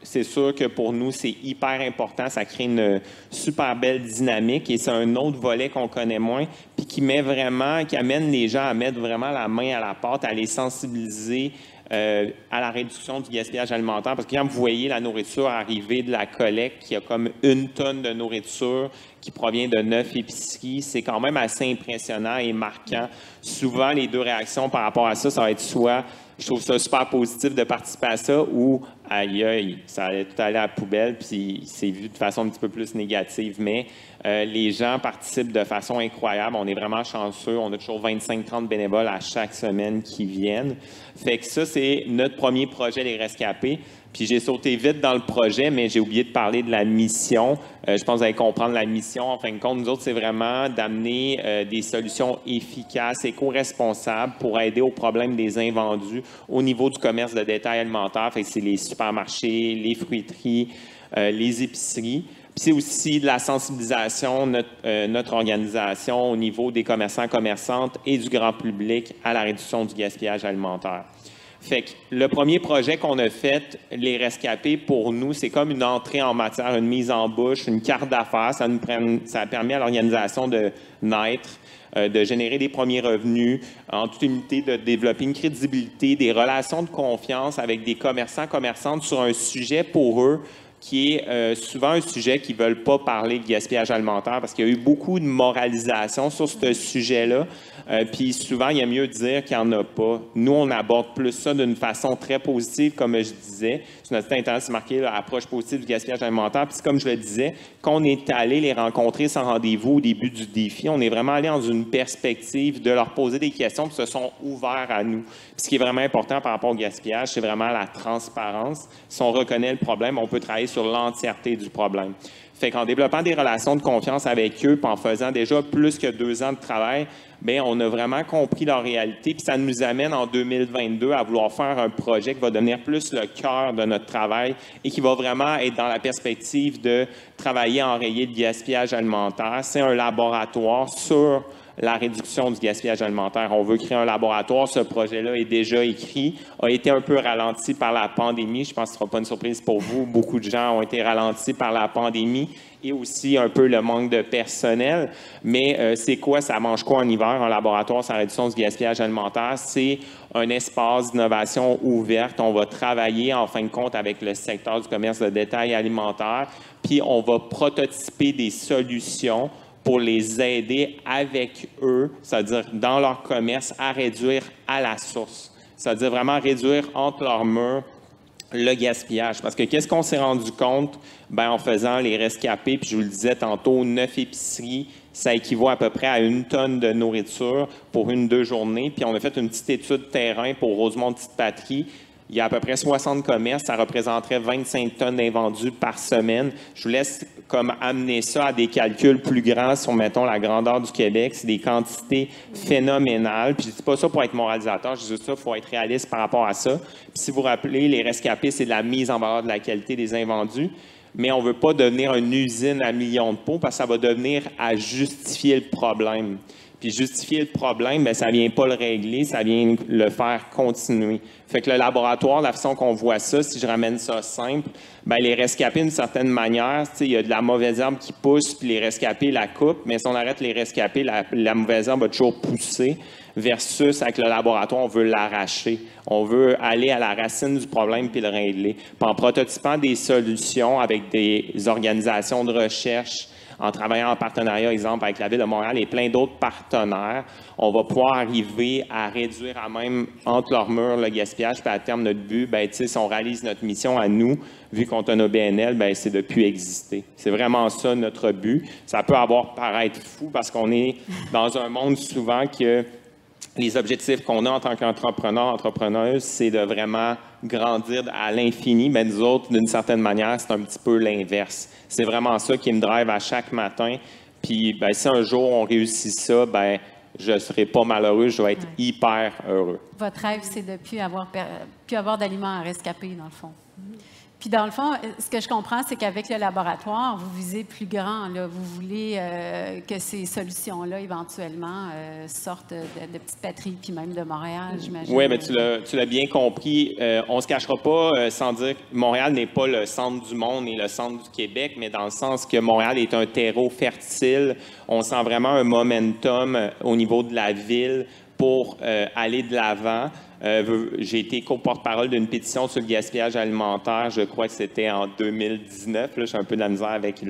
C'est sûr que pour nous, c'est hyper important. Ça crée une super belle dynamique et c'est un autre volet qu'on connaît moins puis qui amène les gens à mettre vraiment la main à la pâte, à les sensibiliser à la réduction du gaspillage alimentaire. Parce que quand vous voyez la nourriture arriver de la collecte, qui a comme 1 tonne de nourriture qui provient de 9 épiceries, c'est quand même assez impressionnant et marquant. Souvent, les 2 réactions par rapport à ça, ça va être soit je trouve ça super positif de participer à ça ou aïe aïe, ça allait tout aller à la poubelle puis c'est vu de façon un petit peu plus négative. Mais les gens participent de façon incroyable. On est vraiment chanceux. On a toujours 25-30 bénévoles à chaque semaine qui viennent. Fait que ça, c'est notre premier projet, les Rescapés. Puis j'ai sauté vite dans le projet, mais j'ai oublié de parler de la mission. Je pense que vous allez comprendre la mission. En fin de compte, nous autres, c'est vraiment d'amener des solutions efficaces, éco-responsables pour aider au problème des invendus au niveau du commerce de détail alimentaire. Fait que c'est les supermarchés, les fruiteries, les épiceries. Puis c'est aussi de la sensibilisation, notre organisation au niveau des commerçants, commerçantes et du grand public à la réduction du gaspillage alimentaire. Fait que le premier projet qu'on a fait, les Rescapés, pour nous, c'est comme une entrée en matière, une mise en bouche, une carte d'affaires. Ça permet à l'organisation de naître, de générer des premiers revenus, en toute unité, de développer une crédibilité, des relations de confiance avec des commerçants, commerçantes sur un sujet pour eux qui est souvent un sujet qui ne veulent pas parler de gaspillage alimentaire parce qu'il y a eu beaucoup de moralisation sur ce sujet-là. Puis souvent, il y a mieux dire qu'il n'y en a pas. Nous, on aborde plus ça d'une façon très positive, comme je disais. Sur notre site Internet, c'est marqué l'approche positive du gaspillage alimentaire. Puis comme je le disais, quand on est allé les rencontrer sans rendez-vous au début du défi, on est vraiment allé dans une perspective de leur poser des questions, puis se sont ouverts à nous. Puis ce qui est vraiment important par rapport au gaspillage, c'est vraiment la transparence. Si on reconnaît le problème, on peut travailler sur l'entièreté du problème. Fait qu'en développant des relations de confiance avec eux, puis en faisant déjà plus que 2 ans de travail, bien, on a vraiment compris leur réalité. Puis ça nous amène en 2022 à vouloir faire un projet qui va devenir plus le cœur de notre travail et qui va vraiment être dans la perspective de travailler à enrayer le gaspillage alimentaire. C'est un laboratoire sur la réduction du gaspillage alimentaire. On veut créer un laboratoire. Ce projet-là est déjà écrit, a été un peu ralenti par la pandémie. Je pense que ce ne sera pas une surprise pour vous. Beaucoup de gens ont été ralentis par la pandémie et aussi un peu le manque de personnel. Mais c'est quoi, ça mange quoi en hiver, un laboratoire sur la réduction du gaspillage alimentaire? C'est un espace d'innovation ouverte. On va travailler, en fin de compte, avec le secteur du commerce de détail alimentaire, puis on va prototyper des solutions pour les aider avec eux, c'est-à-dire dans leur commerce, à réduire à la source. C'est-à-dire vraiment réduire entre leurs murs le gaspillage. Parce que qu'est-ce qu'on s'est rendu compte? Bien, en faisant les Rescapés, puis je vous le disais tantôt, 9 épiceries, ça équivaut à peu près à 1 tonne de nourriture pour 1-2 journées. Puis on a fait une petite étude terrain pour Rosemont-Petite-Patrie. Il y a à peu près 60 commerces, ça représenterait 25 tonnes d'invendus par semaine. Je vous laisse comme amener ça à des calculs plus grands sur, mettons, la grandeur du Québec. C'est des quantités phénoménales. Puis je ne dis pas ça pour être moralisateur, je dis ça, il faut être réaliste par rapport à ça. Puis si vous vous rappelez, les Rescapés, c'est de la mise en valeur de la qualité des invendus. Mais on ne veut pas devenir une usine à millions de pots parce que ça va devenir à justifier le problème. Puis justifier le problème, bien, ça ne vient pas le régler, ça vient le faire continuer. Fait que le laboratoire, la façon qu'on voit ça, si je ramène ça simple, bien, les rescapés, d'une certaine manière, il y a de la mauvaise herbe qui pousse, puis les rescapés la coupent, mais si on arrête les rescapés, la mauvaise herbe va toujours pousser, versus avec le laboratoire, on veut l'arracher. On veut aller à la racine du problème puis le régler. Puis en prototypant des solutions avec des organisations de recherche, en travaillant en partenariat, exemple, avec la Ville de Montréal et plein d'autres partenaires, on va pouvoir arriver à réduire à même entre leurs murs le gaspillage. Puis à terme, notre but, bien, si on réalise notre mission à nous, vu qu'on est un OBNL, bien, c'est de ne plus exister. C'est vraiment ça notre but. Ça peut paraître fou parce qu'on est dans un monde souvent que les objectifs qu'on a en tant qu'entrepreneur, entrepreneuse, c'est de vraiment grandir à l'infini. Mais nous autres, d'une certaine manière, c'est un petit peu l'inverse. C'est vraiment ça qui me drive à chaque matin. Puis, bien, si un jour on réussit ça, bien, je ne serai pas malheureux, je vais être hyper heureux. Votre rêve, c'est de ne plus avoir d'aliments à rescaper, dans le fond. Puis, dans le fond, ce que je comprends, c'est qu'avec le laboratoire, vous visez plus grand. Là. Vous voulez que ces solutions-là, éventuellement, sortent de petites patries, puis même de Montréal, j'imagine. Oui, mais tu l'as bien compris. On ne se cachera pas sans dire que Montréal n'est pas le centre du monde et le centre du Québec, mais dans le sens que Montréal est un terreau fertile. On sent vraiment un momentum au niveau de la ville pour aller de l'avant. J'ai été co-porte-parole d'une pétition sur le gaspillage alimentaire. Je crois que c'était en 2019. Là, j'ai un peu de la misère avec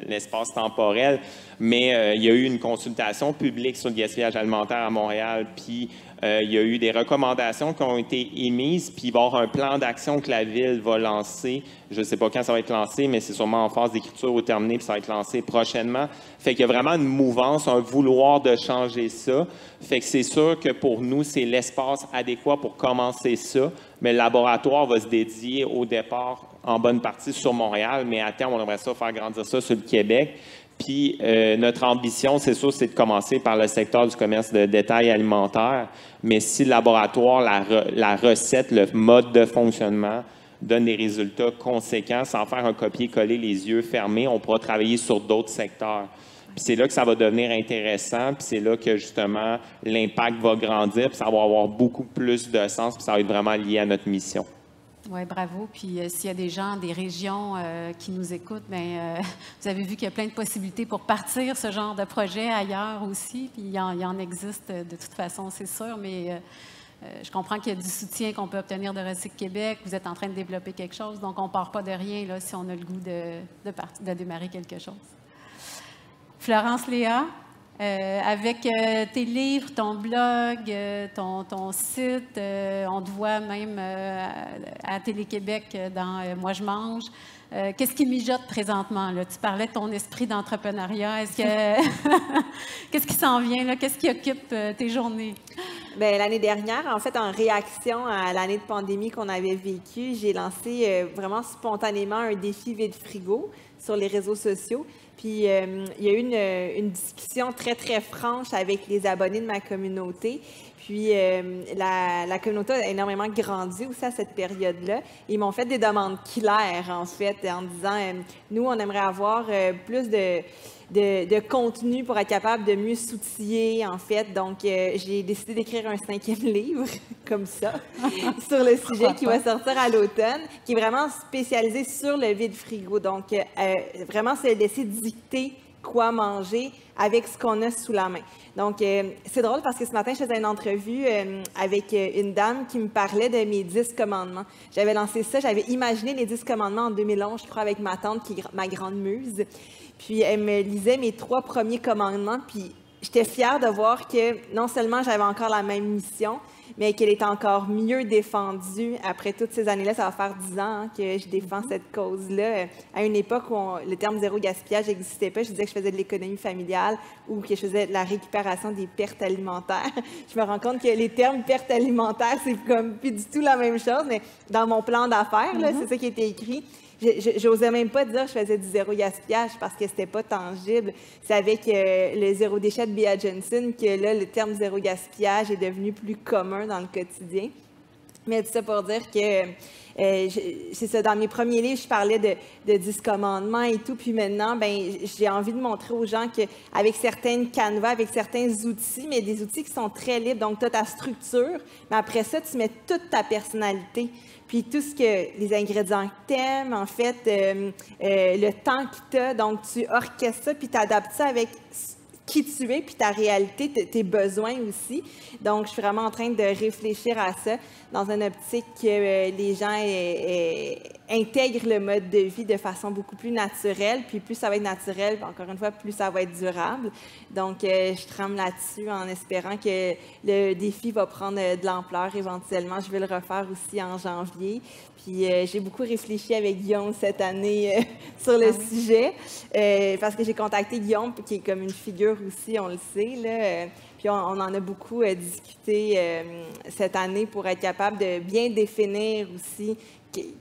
l'espace temporel. Mais il y a eu une consultation publique sur le gaspillage alimentaire à Montréal. Puis il y a eu des recommandations qui ont été émises. Puis il va y avoir un plan d'action que la Ville va lancer. Je ne sais pas quand ça va être lancé, mais c'est sûrement en phase d'écriture ou terminée, puis ça va être lancé prochainement. Fait qu'il y a vraiment une mouvance, un vouloir de changer ça. Fait que c'est sûr que pour nous, c'est l'espace adéquat pour commencer ça. Mais le laboratoire va se dédier au départ en bonne partie sur Montréal, mais à terme, on aimerait ça faire grandir ça sur le Québec. Puis notre ambition, c'est sûr, c'est de commencer par le secteur du commerce de détail alimentaire. Mais si le laboratoire, la recette, le mode de fonctionnement donne des résultats conséquents, sans faire un copier-coller les yeux fermés, on pourra travailler sur d'autres secteurs. Puis c'est là que ça va devenir intéressant, puis c'est là que, justement, l'impact va grandir, puis ça va avoir beaucoup plus de sens, puis ça va être vraiment lié à notre mission. Oui, bravo. Puis s'il y a des gens des régions qui nous écoutent, bien, vous avez vu qu'il y a plein de possibilités pour partir ce genre de projet ailleurs aussi. Puis il y en existe de toute façon, c'est sûr, mais je comprends qu'il y a du soutien qu'on peut obtenir de Recycle Québec. Vous êtes en train de développer quelque chose, donc on ne part pas de rien là, si on a le goût de démarrer quelque chose. Florence Léa, avec tes livres, ton blog, ton site, on te voit même à Télé-Québec dans Moi je mange. Qu'est-ce qui mijote présentement? Là? Tu parlais de ton esprit d'entrepreneuriat. Qu'est-ce qui s'en vient? Là? Qu'est-ce qui occupe tes journées? Bien, l'année dernière, en fait, en réaction à l'année de pandémie qu'on avait vécue, j'ai lancé vraiment spontanément un défi vide frigo sur les réseaux sociaux. Puis, il y a eu une discussion très, très franche avec les abonnés de ma communauté. Puis, la communauté a énormément grandi aussi à cette période-là. Ils m'ont fait des demandes claires, en fait, en disant, nous, on aimerait avoir plus de contenu pour être capable de mieux s'outiller, en fait. Donc, j'ai décidé d'écrire un 5e livre, comme ça, sur le sujet qui va sortir à l'automne, qui est vraiment spécialisé sur le vide-frigo. Donc, vraiment, c'est laisser dicter quoi manger avec ce qu'on a sous la main. Donc, c'est drôle parce que ce matin, je faisais une entrevue avec une dame qui me parlait de mes 10 commandements. J'avais lancé ça, j'avais imaginé les 10 commandements en 2011, je crois, avec ma tante, qui est ma grande muse. Puis, elle me lisait mes 3 premiers commandements, puis j'étais fière de voir que non seulement j'avais encore la même mission, mais qu'elle est encore mieux défendue après toutes ces années-là. Ça va faire 10 ans que je défends cette cause-là. À une époque où le terme zéro gaspillage n'existait pas, je disais que je faisais de l'économie familiale ou que je faisais de la récupération des pertes alimentaires. Je me rends compte que les termes pertes alimentaires, c'est comme plus du tout la même chose, mais dans mon plan d'affaires, c'est ça qui était écrit. J'osais même pas dire que je faisais du zéro gaspillage parce que c'était pas tangible. C'est avec le zéro déchet de Bea Johnson que là, le terme zéro gaspillage est devenu plus commun dans le quotidien. Mais tout ça pour dire que c'est ça, dans mes premiers livres, je parlais de 10 commandements et tout, puis maintenant, ben j'ai envie de montrer aux gens qu'avec certaines canevas, avec certains outils, mais des outils qui sont très libres, donc tu as ta structure, mais après ça, tu mets toute ta personnalité. Puis tout ce que les ingrédients que tu aimes, en fait, le temps que tu as, donc tu orchestres ça, puis tu adaptes ça avec qui tu es, puis ta réalité, tes besoins aussi. Donc, je suis vraiment en train de réfléchir à ça dans une optique que les gens intègrent le mode de vie de façon beaucoup plus naturelle. Puis plus ça va être naturel, encore une fois, plus ça va être durable. Donc, je trame là-dessus en espérant que le défi va prendre de l'ampleur éventuellement. Je vais le refaire aussi en janvier. Puis j'ai beaucoup réfléchi avec Guillaume cette année sur le sujet, parce que j'ai contacté Guillaume, qui est comme une figure aussi, on le sait, là. Puis on en a beaucoup discuté cette année pour être capable de bien définir aussi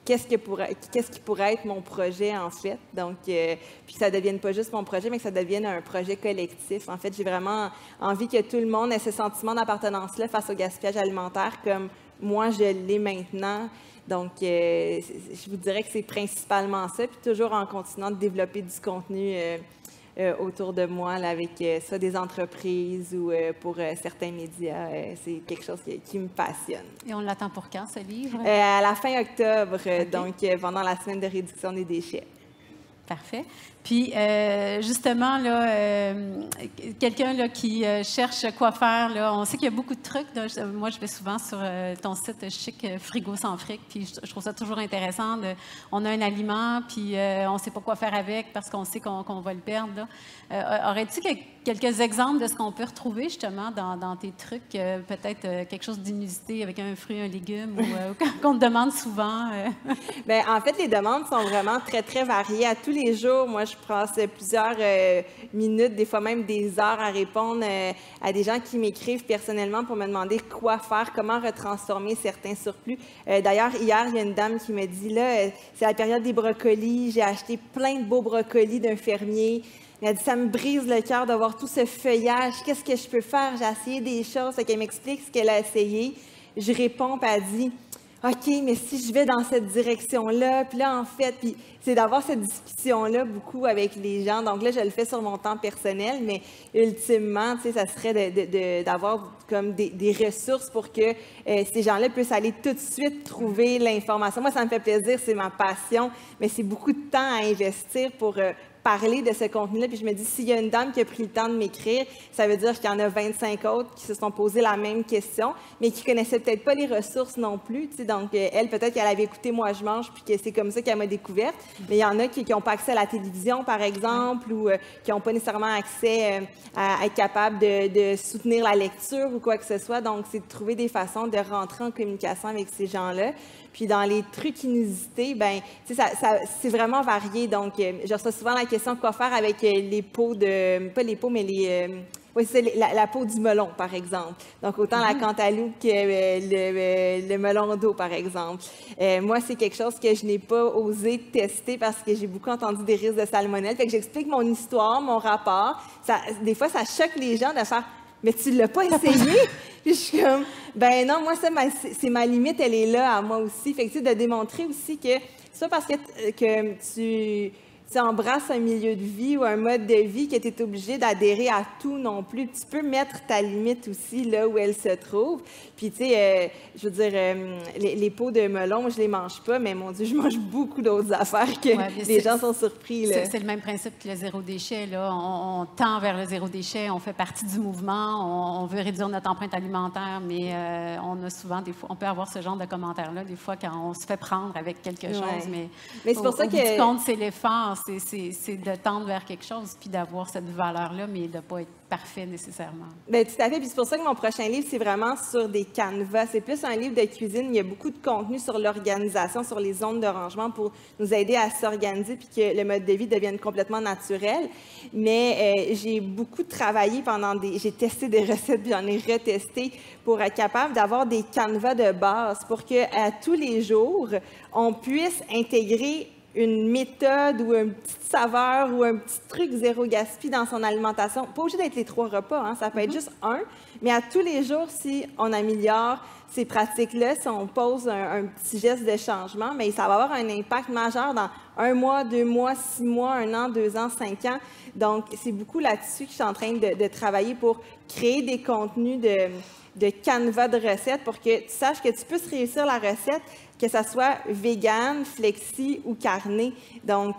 qu'est-ce qui pourrait être mon projet, en fait. Donc, puis que ça ne devienne pas juste mon projet, mais que ça devienne un projet collectif. En fait, j'ai vraiment envie que tout le monde ait ce sentiment d'appartenance-là face au gaspillage alimentaire, comme moi, je l'ai maintenant. Donc, je vous dirais que c'est principalement ça, puis toujours en continuant de développer du contenu autour de moi, là, avec ça, des entreprises ou pour certains médias. C'est quelque chose qui me passionne. Et on l'attend pour quand, ce livre? À la fin octobre, okay. Donc pendant la semaine de réduction des déchets. Parfait. Puis, justement, là, quelqu'un là, qui cherche quoi faire, là, on sait qu'il y a beaucoup de trucs. Là. Moi, je vais souvent sur ton site chic Frigo sans fric, puis je trouve ça toujours intéressant. On a un aliment, puis on ne sait pas quoi faire avec parce qu'on sait qu'on va le perdre. Aurais-tu quelques exemples de ce qu'on peut retrouver, justement, dans tes trucs? Peut-être quelque chose d'inusité avec un fruit, un légume, ou qu'on te demande souvent? Bien, en fait, les demandes sont vraiment très, très variées. À tous les jours, moi, je passe plusieurs minutes, des fois même des heures à répondre à des gens qui m'écrivent personnellement pour me demander quoi faire, comment retransformer certains surplus. D'ailleurs, hier, il y a une dame qui me dit, là, c'est la période des brocolis, j'ai acheté plein de beaux brocolis d'un fermier. Elle a dit, ça me brise le cœur de voir tout ce feuillage. Qu'est-ce que je peux faire? J'ai essayé des choses. Fait qu'elle m'explique ce qu'elle a essayé. Je réponds, puis elle dit, OK, mais si je vais dans cette direction-là, puis là, en fait, puis c'est d'avoir cette discussion-là beaucoup avec les gens. Donc là, je le fais sur mon temps personnel, mais ultimement, tu sais, ça serait d'avoir comme des ressources pour que ces gens-là puissent aller tout de suite trouver l'information. Moi, ça me fait plaisir, c'est ma passion, mais c'est beaucoup de temps à investir pour parler de ce contenu-là. Puis je me dis, s'il y a une dame qui a pris le temps de m'écrire, ça veut dire qu'il y en a 25 autres qui se sont posés la même question, mais qui connaissaient peut-être pas les ressources non plus. Tu sais. Donc, elle, peut-être qu'elle avait écouté Moi, je mange, puis que c'est comme ça qu'elle m'a découverte. Mais il y en a qui n'ont pas accès à la télévision, par exemple, ou qui n'ont pas nécessairement accès à être capable de soutenir la lecture ou quoi que ce soit. Donc, c'est de trouver des façons de rentrer en communication avec ces gens-là. Puis dans les trucs inusités, ben, c'est vraiment varié. Donc, je reçois souvent la question quoi faire avec les pots de, pas les pots, mais oui, c'est la peau du melon, par exemple. Donc, autant la cantaloupe que le melon d'eau, par exemple. Moi, c'est quelque chose que je n'ai pas osé tester parce que j'ai beaucoup entendu des risques de salmonelle. Fait que j'explique mon histoire, mon rapport. Des fois, ça choque les gens de faire « Mais tu ne l'as pas essayé? » Puis je suis comme « Ben non, moi, c'est ma limite, elle est là à moi aussi. » Fait que de démontrer aussi que c'est pas parce que tu embrasses un milieu de vie ou un mode de vie que tu es obligé d'adhérer à tout non plus. Tu peux mettre ta limite aussi là où elle se trouve. Puis, tu sais, je veux dire, les pots de melon, moi, je les mange pas, mais mon Dieu, je mange beaucoup d'autres affaires que les gens sont surpris. C'est le même principe que le zéro déchet. Là. On tend vers le zéro déchet, on fait partie du mouvement, on veut réduire notre empreinte alimentaire, mais on a souvent, des fois, on peut avoir ce genre de commentaires-là, des fois, quand on se fait prendre avec quelque chose. Mais c'est pour ça que... bout du compte, c'est l'effort. C'est de tendre vers quelque chose, puis d'avoir cette valeur-là, mais de ne pas être parfait nécessairement. Bien, tout à fait. Puis c'est pour ça que mon prochain livre, c'est vraiment sur des canevas. C'est plus un livre de cuisine. Il y a beaucoup de contenu sur l'organisation, sur les zones de rangement pour nous aider à s'organiser puis que le mode de vie devienne complètement naturel. Mais j'ai beaucoup travaillé j'ai testé des recettes, puis j'en ai retesté pour être capable d'avoir des canevas de base pour qu'à tous les jours, on puisse intégrer une méthode ou une petite saveur ou un petit truc zéro gaspille dans son alimentation. Pas obligé d'être les 3 repas, hein, ça peut être juste un, mais à tous les jours, si on améliore ces pratiques-là, si on pose un petit geste de changement, mais ça va avoir un impact majeur dans 1 mois, 2 mois, 6 mois, 1 an, 2 ans, 5 ans. Donc, c'est beaucoup là-dessus que je suis en train de travailler pour créer des contenus de canevas de recettes pour que tu saches que tu puisses réussir la recette, que ça soit vegan, flexi ou carné. Donc,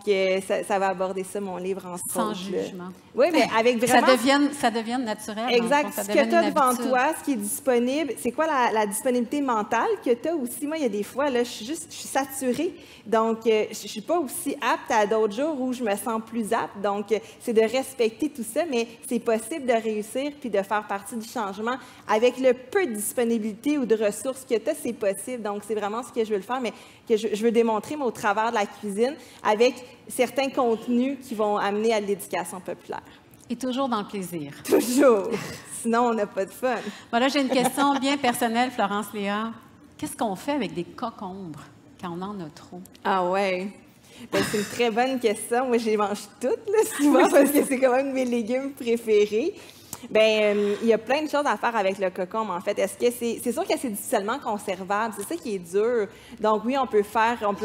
ça va aborder ça, mon livre en Sans jugement. Oui, mais avec vraiment... Ça devienne naturel. Exact. Ce que tu as devant toi, ce qui est disponible, c'est quoi la disponibilité mentale que tu as aussi? Moi, il y a des fois, là, je suis saturée. Donc, je ne suis pas aussi apte à d'autres jours où je me sens plus apte. Donc, c'est de respecter tout ça, mais c'est possible de réussir puis de faire partie du changement. Avec le peu de disponibilité ou de ressources que tu as, c'est possible. Donc, c'est vraiment ce que je veux le faire, mais que je veux démontrer, mais au travers de la cuisine, avec certains contenus qui vont amener à l'éducation populaire. Et toujours dans le plaisir. Toujours. Sinon, on n'a pas de fun. Voilà, j'ai une question bien personnelle, Florence Léa. Qu'est-ce qu'on fait avec des cocombres quand on en a trop? Ah ouais. Ben, c'est une très bonne question. Moi, je les mange toutes, là, souvent, parce que c'est quand même mes légumes préférés. Bien, il y a plein de choses à faire avec le cocombe, en fait. Est-ce que c'est sûr que c'est difficilement conservable, c'est ça qui est dur. Donc oui, on peut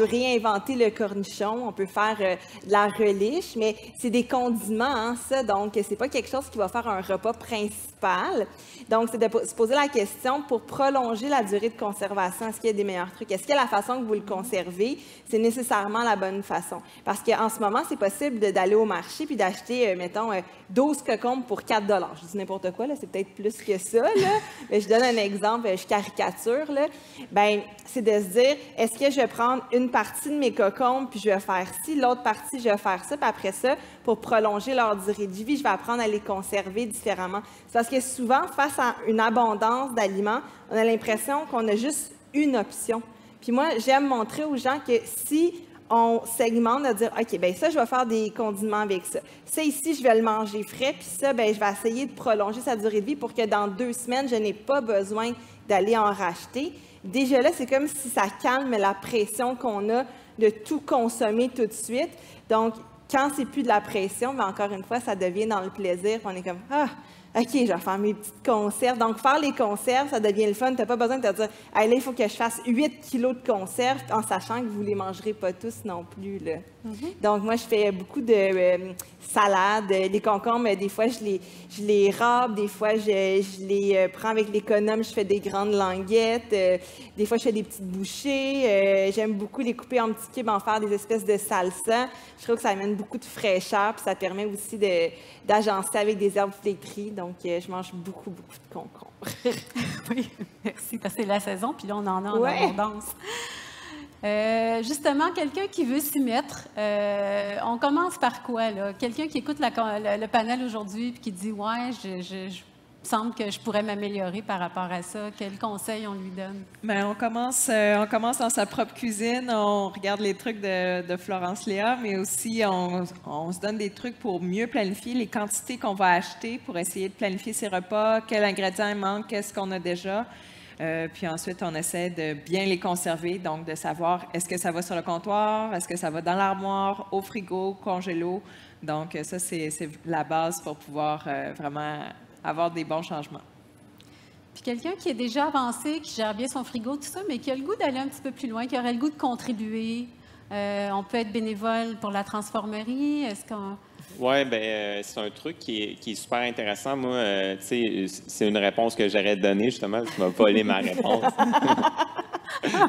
réinventer le cornichon, on peut faire de la relish, mais c'est des condiments, hein, ça, donc c'est pas quelque chose qui va faire un repas principal. Donc, c'est de se poser la question, pour prolonger la durée de conservation, est-ce qu'il y a des meilleurs trucs? Est-ce que la façon que vous le conservez, c'est nécessairement la bonne façon? Parce qu'en ce moment, c'est possible d'aller au marché puis d'acheter, mettons, 12 cocombes pour 4 $. Je dis n'importe quoi, là, c'est peut-être plus que ça, là. Mais je donne un exemple, je caricature, là. Bien, c'est de se dire, est-ce que je vais prendre une partie de mes cocombes puis je vais faire ci, l'autre partie, je vais faire ça, puis après ça, pour prolonger leur durée de vie, je vais apprendre à les conserver différemment. C'est parce que souvent, face à une abondance d'aliments, on a l'impression qu'on a juste une option. Puis moi, j'aime montrer aux gens que si on segmente, de dire, OK, bien ça, je vais faire des condiments avec ça. Ça, ici, je vais le manger frais, puis ça, bien, je vais essayer de prolonger sa durée de vie pour que dans 2 semaines, je n'ai pas besoin d'aller en racheter. Déjà là, c'est comme si ça calme la pression qu'on a de tout consommer tout de suite. Donc, quand c'est plus de la pression, mais encore une fois, ça devient dans le plaisir. On est comme, ah, OK, je vais faire mes petites conserves. Donc, faire les conserves, ça devient le fun. Tu n'as pas besoin de te dire, hey, là, il faut que je fasse 8 kilos de conserves, en sachant que vous ne les mangerez pas tous non plus, là. Donc, moi, je fais beaucoup de salades. Les concombres, des fois, je les râpe. Des fois, je les prends avec l'économe. Je fais des grandes languettes. Des fois, je fais des petites bouchées. J'aime beaucoup les couper en petits cubes, en faire des espèces de salsa. Je trouve que ça amène beaucoup de fraîcheur. Puis ça permet aussi d'agencer avec des herbes flétries. Donc, je mange beaucoup, beaucoup de concombres. Oui, merci. Parce que c'est la saison, puis là, on en a en abondance. Justement, quelqu'un qui veut s'y mettre, on commence par quoi, là? Quelqu'un qui écoute le panel aujourd'hui et qui dit « Ouais, je semble que je pourrais m'améliorer par rapport à ça. » Quel conseil on lui donne? Bien, on commence dans sa propre cuisine. On regarde les trucs de Florence Léa, mais aussi on se donne des trucs pour mieux planifier les quantités qu'on va acheter pour essayer de planifier ses repas, quels ingrédients il manque, qu'est-ce qu'on a déjà. Puis ensuite, on essaie de bien les conserver, donc de savoir est-ce que ça va sur le comptoir, est-ce que ça va dans l'armoire, au frigo, congélo. Donc ça, c'est la base pour pouvoir vraiment avoir des bons changements. Puis quelqu'un qui est déjà avancé, qui gère bien son frigo, tout ça, mais qui a le goût d'aller un petit peu plus loin, qui aurait le goût de contribuer. On peut être bénévole pour la transformerie. Est-ce qu'on... Oui, bien, c'est un truc qui est super intéressant. Moi, tu sais, c'est une réponse que j'aurais donnée, justement. Tu m'as volé ma réponse.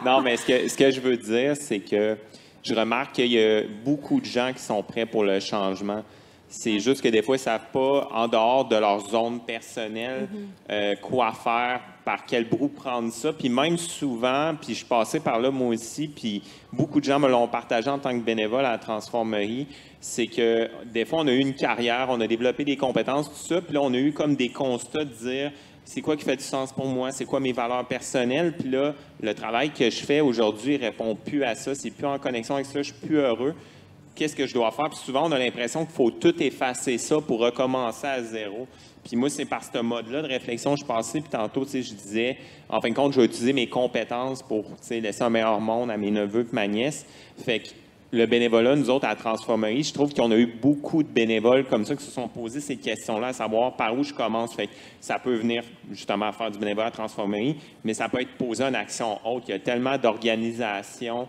Non, mais ce que je veux dire, c'est que je remarque qu'il y a beaucoup de gens qui sont prêts pour le changement. C'est juste que des fois, ils ne savent pas, en dehors de leur zone personnelle, quoi faire, par quel bout prendre ça. Puis même souvent, puis je passais par là moi aussi, puis beaucoup de gens me l'ont partagé en tant que bénévole à la Transformerie, c'est que des fois, on a eu une carrière, on a développé des compétences, tout ça, puis là, on a eu comme des constats de dire, c'est quoi qui fait du sens pour moi, c'est quoi mes valeurs personnelles, puis là, le travail que je fais aujourd'hui ne répond plus à ça, c'est plus en connexion avec ça, je suis plus heureux. Qu'est-ce que je dois faire? Puis souvent, on a l'impression qu'il faut tout effacer ça pour recommencer à zéro. Puis moi, c'est par ce mode-là de réflexion que je passais. Puis tantôt, tu sais, je disais, en fin de compte, je vais utiliser mes compétences pour, tu sais, laisser un meilleur monde à mes neveux et ma nièce. Fait que le bénévolat, nous autres, à la Transformerie, je trouve qu'on a eu beaucoup de bénévoles comme ça qui se sont posés ces questions-là, à savoir par où je commence. Fait que ça peut venir justement à faire du bénévolat à la Transformerie, mais ça peut être posé en action haute. Il y a tellement d'organisations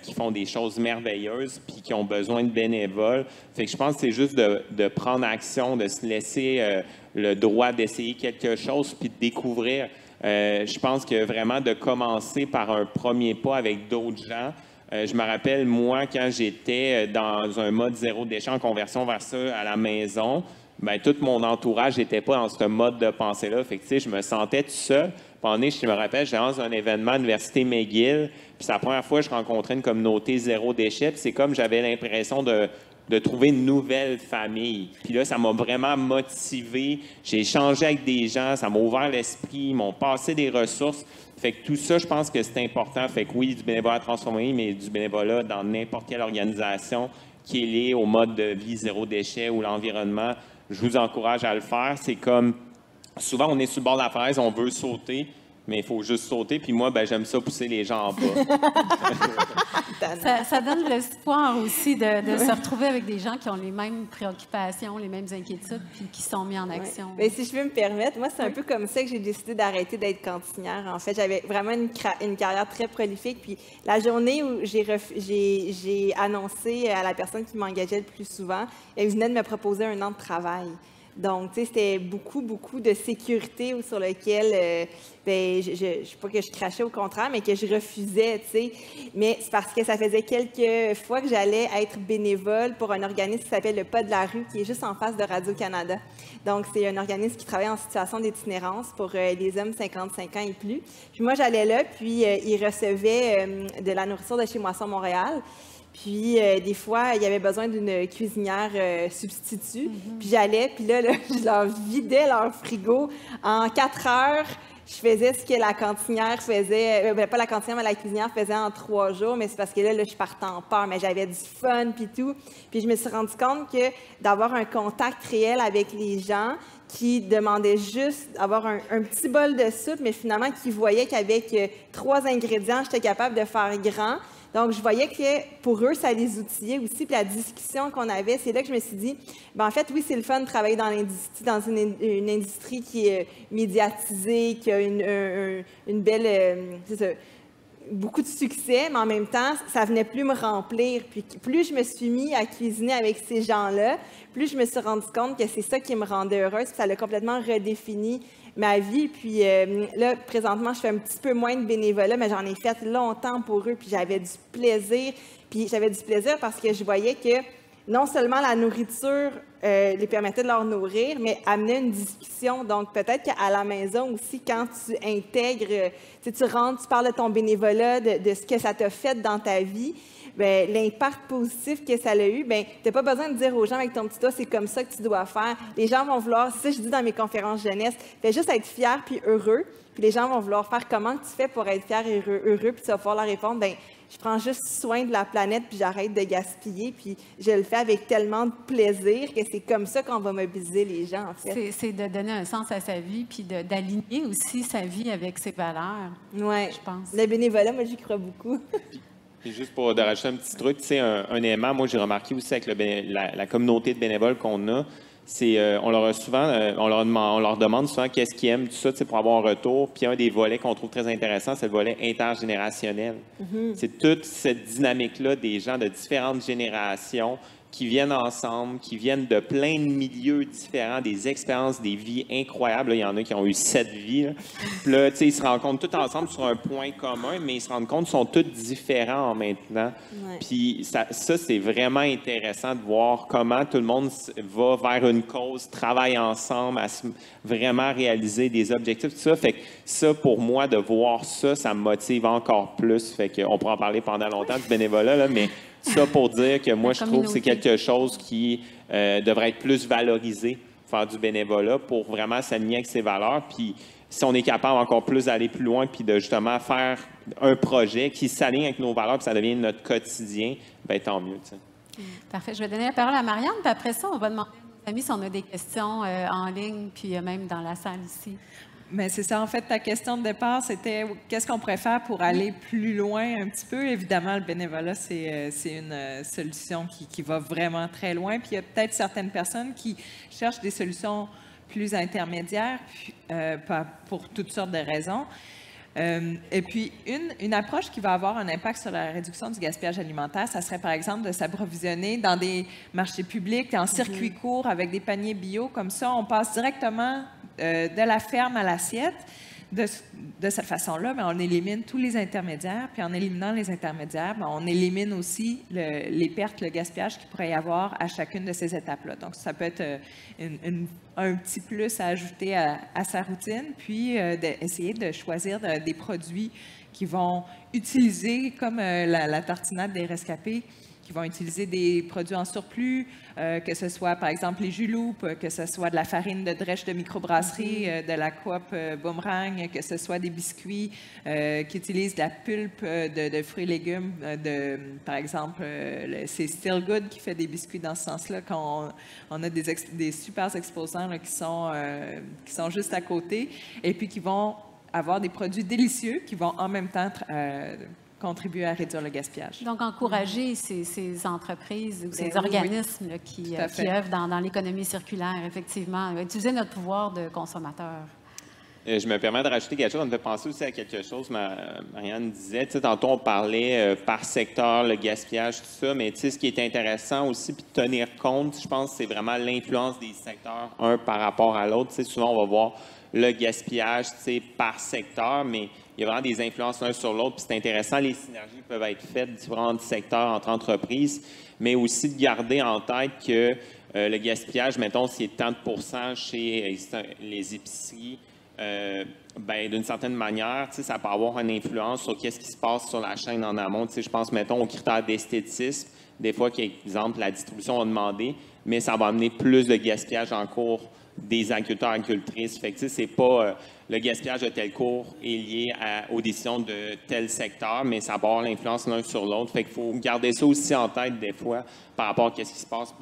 qui font des choses merveilleuses puis qui ont besoin de bénévoles. Fait que je pense que c'est juste de prendre action, de se laisser le droit d'essayer quelque chose puis de découvrir. Je pense que vraiment de commencer par un premier pas avec d'autres gens. Je me rappelle, moi, quand j'étais dans un mode zéro déchet en conversion vers ça à la maison, bien, tout mon entourage n'était pas dans ce mode de pensée-là. Fait que, tu sais, je me sentais tout seul. Pendant je me rappelle, j'étais dans un événement à l'Université McGill, puis c'est la première fois que je rencontrais une communauté zéro déchet, puis c'est comme j'avais l'impression de trouver une nouvelle famille. Puis là, ça m'a vraiment motivé. J'ai échangé avec des gens, ça m'a ouvert l'esprit, ils m'ont passé des ressources. Fait que tout ça, je pense que c'est important. Fait que oui, du bénévolat transformé, mais du bénévolat dans n'importe quelle organisation qui est liée au mode de vie zéro déchet ou l'environnement, je vous encourage à le faire. C'est comme, souvent, on est sur le bord de la falaise, on veut sauter, mais il faut juste sauter. Puis moi, ben, j'aime ça pousser les gens en bas. Ça donne l'espoir aussi de se retrouver avec des gens qui ont les mêmes préoccupations, les mêmes inquiétudes, puis qui sont mis en action. Ouais. Si je peux me permettre, moi, c'est un peu comme ça que j'ai décidé d'arrêter d'être cantinière. En fait, j'avais vraiment une carrière très prolifique. Puis la journée où j'ai annoncé à la personne qui m'engageait le plus souvent, elle venait de me proposer 1 an de travail. Donc, tu sais, c'était beaucoup de sécurité sur lequel, ben, je ne sais pas que je crachais, au contraire, mais que je refusais, tu sais. Mais c'est parce que ça faisait quelques fois que j'allais être bénévole pour un organisme qui s'appelle le Pas de la rue, qui est juste en face de Radio-Canada. Donc, c'est un organisme qui travaille en situation d'itinérance pour les hommes 55 ans et plus. Puis moi, j'allais là, puis ils recevaient de la nourriture de chez Moisson Montréal. Puis, des fois, il y avait besoin d'une cuisinière substitut. Puis j'allais, puis là, je leur vidais leur frigo. En 4 heures, je faisais ce que la cantinière faisait, pas la cantinière, mais la cuisinière faisait en 3 jours, mais c'est parce que là, je partais en peur, mais j'avais du fun, puis tout. Puis je me suis rendu compte que d'avoir un contact réel avec les gens qui demandaient juste d'avoir un petit bol de soupe, mais finalement qui voyaient qu'avec 3 ingrédients, j'étais capable de faire grand. Donc, je voyais que pour eux, ça les outillait aussi. Puis la discussion qu'on avait, c'est là que je me suis dit, bien, en fait, oui, c'est le fun de travailler dans l'industrie, dans une industrie qui est médiatisée, qui a une belle, c'est ça, beaucoup de succès, mais en même temps, ça venait plus me remplir. Puis plus je me suis mis à cuisiner avec ces gens-là, plus je me suis rendu compte que c'est ça qui me rendait heureuse. Puis ça l'a complètement redéfini ma vie. Puis là, présentement, je fais un petit peu moins de bénévolat, mais j'en ai fait longtemps pour eux. Puis j'avais du plaisir. Puis j'avais du plaisir parce que je voyais que non seulement la nourriture les permettait de leur nourrir, mais amenait une discussion. Donc, peut-être qu'à la maison aussi, quand tu intègres, tu rentres, tu parles de ton bénévolat, de ce que ça t'a fait dans ta vie, bien, l'impact positif que ça a eu, bien, tu n'as pas besoin de dire aux gens avec ton petit doigt, c'est comme ça que tu dois faire. Les gens vont vouloir, c'est ça que je dis dans mes conférences jeunesse, fais juste être fier puis heureux, puis les gens vont vouloir faire comment tu fais pour être fier et heureux, puis tu vas pouvoir leur répondre, bien, je prends juste soin de la planète, puis j'arrête de gaspiller, puis je le fais avec tellement de plaisir que c'est comme ça qu'on va mobiliser les gens, en fait. C'est de donner un sens à sa vie, puis d'aligner aussi sa vie avec ses valeurs, je pense. Le bénévolat, moi, j'y crois beaucoup. Et juste pour rajouter un petit truc, tu sais, un élément, moi, j'ai remarqué aussi avec la communauté de bénévoles qu'on a, c'est on leur demande souvent qu'est-ce qu'ils aiment, tout ça, pour avoir un retour. Puis un des volets qu'on trouve très intéressant, c'est le volet intergénérationnel. C'est toute cette dynamique-là des gens de différentes générations qui viennent ensemble, qui viennent de plein de milieux différents, des expériences, des vies incroyables. Là, il y en a qui ont eu 7 vies. Là. Puis là, ils se rencontrent tous ensemble sur un point commun, mais ils se rendent compte qu'ils sont tous différents maintenant. Ouais. Puis ça c'est vraiment intéressant de voir comment tout le monde va vers une cause, travaille ensemble, à vraiment réaliser des objectifs, tout ça. Fait que ça, pour moi, de voir ça, ça me motive encore plus. Fait qu'on pourra en parler pendant longtemps du bénévolat, là, mais ça pour dire que moi, je trouve que c'est quelque chose qui devrait être plus valorisé, faire du bénévolat pour vraiment s'aligner avec ses valeurs. Puis si on est capable encore plus d'aller plus loin puis de justement faire un projet qui s'aligne avec nos valeurs puis ça devient notre quotidien, bien, tant mieux. T'sais. Parfait. Je vais donner la parole à Marianne, puis après ça, on va demander à nos amis si on a des questions en ligne puis même dans la salle ici. Mais c'est ça, en fait, ta question de départ, c'était qu'est-ce qu'on pourrait faire pour aller plus loin un petit peu. Évidemment, le bénévolat, c'est une solution qui va vraiment très loin. Puis il y a peut-être certaines personnes qui cherchent des solutions plus intermédiaires pour toutes sortes de raisons. Et puis, une approche qui va avoir un impact sur la réduction du gaspillage alimentaire, ça serait par exemple de s'approvisionner dans des marchés publics, en circuit court, avec des paniers bio. Comme ça, on passe directement de la ferme à l'assiette. De cette façon-là, on élimine tous les intermédiaires. Puis en éliminant les intermédiaires, on élimine aussi les pertes, le gaspillage qu'il pourrait y avoir à chacune de ces étapes-là. Donc, ça peut être un petit plus à ajouter à sa routine, puis d'essayer de choisir des produits qui vont utiliser, comme la tartinade des rescapés, qui vont utiliser des produits en surplus, que ce soit, par exemple, les jus loupes, que ce soit de la farine de drèche de microbrasserie, de la coop Boomerang, que ce soit des biscuits qui utilisent de la pulpe de fruits et légumes. Par exemple, c'est Still Good qui fait des biscuits dans ce sens-là, quand on a des super exposants là, qui sont juste à côté, et puis qui vont avoir des produits délicieux qui vont en même temps contribuer à réduire le gaspillage. Donc, encourager ces entreprises ou ces organismes là, qui œuvrent dans l'économie circulaire, effectivement. Utiliser notre pouvoir de consommateur. Je me permets de rajouter quelque chose. On me fait penser aussi à quelque chose. Marianne disait, tantôt on parlait par secteur, le gaspillage, tout ça, mais ce qui est intéressant aussi, puis de tenir compte, je pense, c'est vraiment l'influence des secteurs, un par rapport à l'autre. Souvent, on va voir le gaspillage par secteur, mais il y a vraiment des influences l'un sur l'autre. Puis c'est intéressant, les synergies peuvent être faites différents secteurs entre entreprises, mais aussi de garder en tête que le gaspillage, mettons, s'il est tant de pourcents chez les épiceries, d'une certaine manière, ça peut avoir une influence sur qu'est-ce qui se passe sur la chaîne en amont. Je pense, mettons, aux critères d'esthétisme. Des fois, par exemple, la distribution va demander, mais ça va amener plus de gaspillage en cours des agriculteurs et agricultrices. Fait que, c'est pas le gaspillage de tel cours est lié aux décisions de tel secteur, mais ça va avoir l'influence l'un sur l'autre. Fait qu'il faut garder ça aussi en tête des fois par rapport à ce qui se passe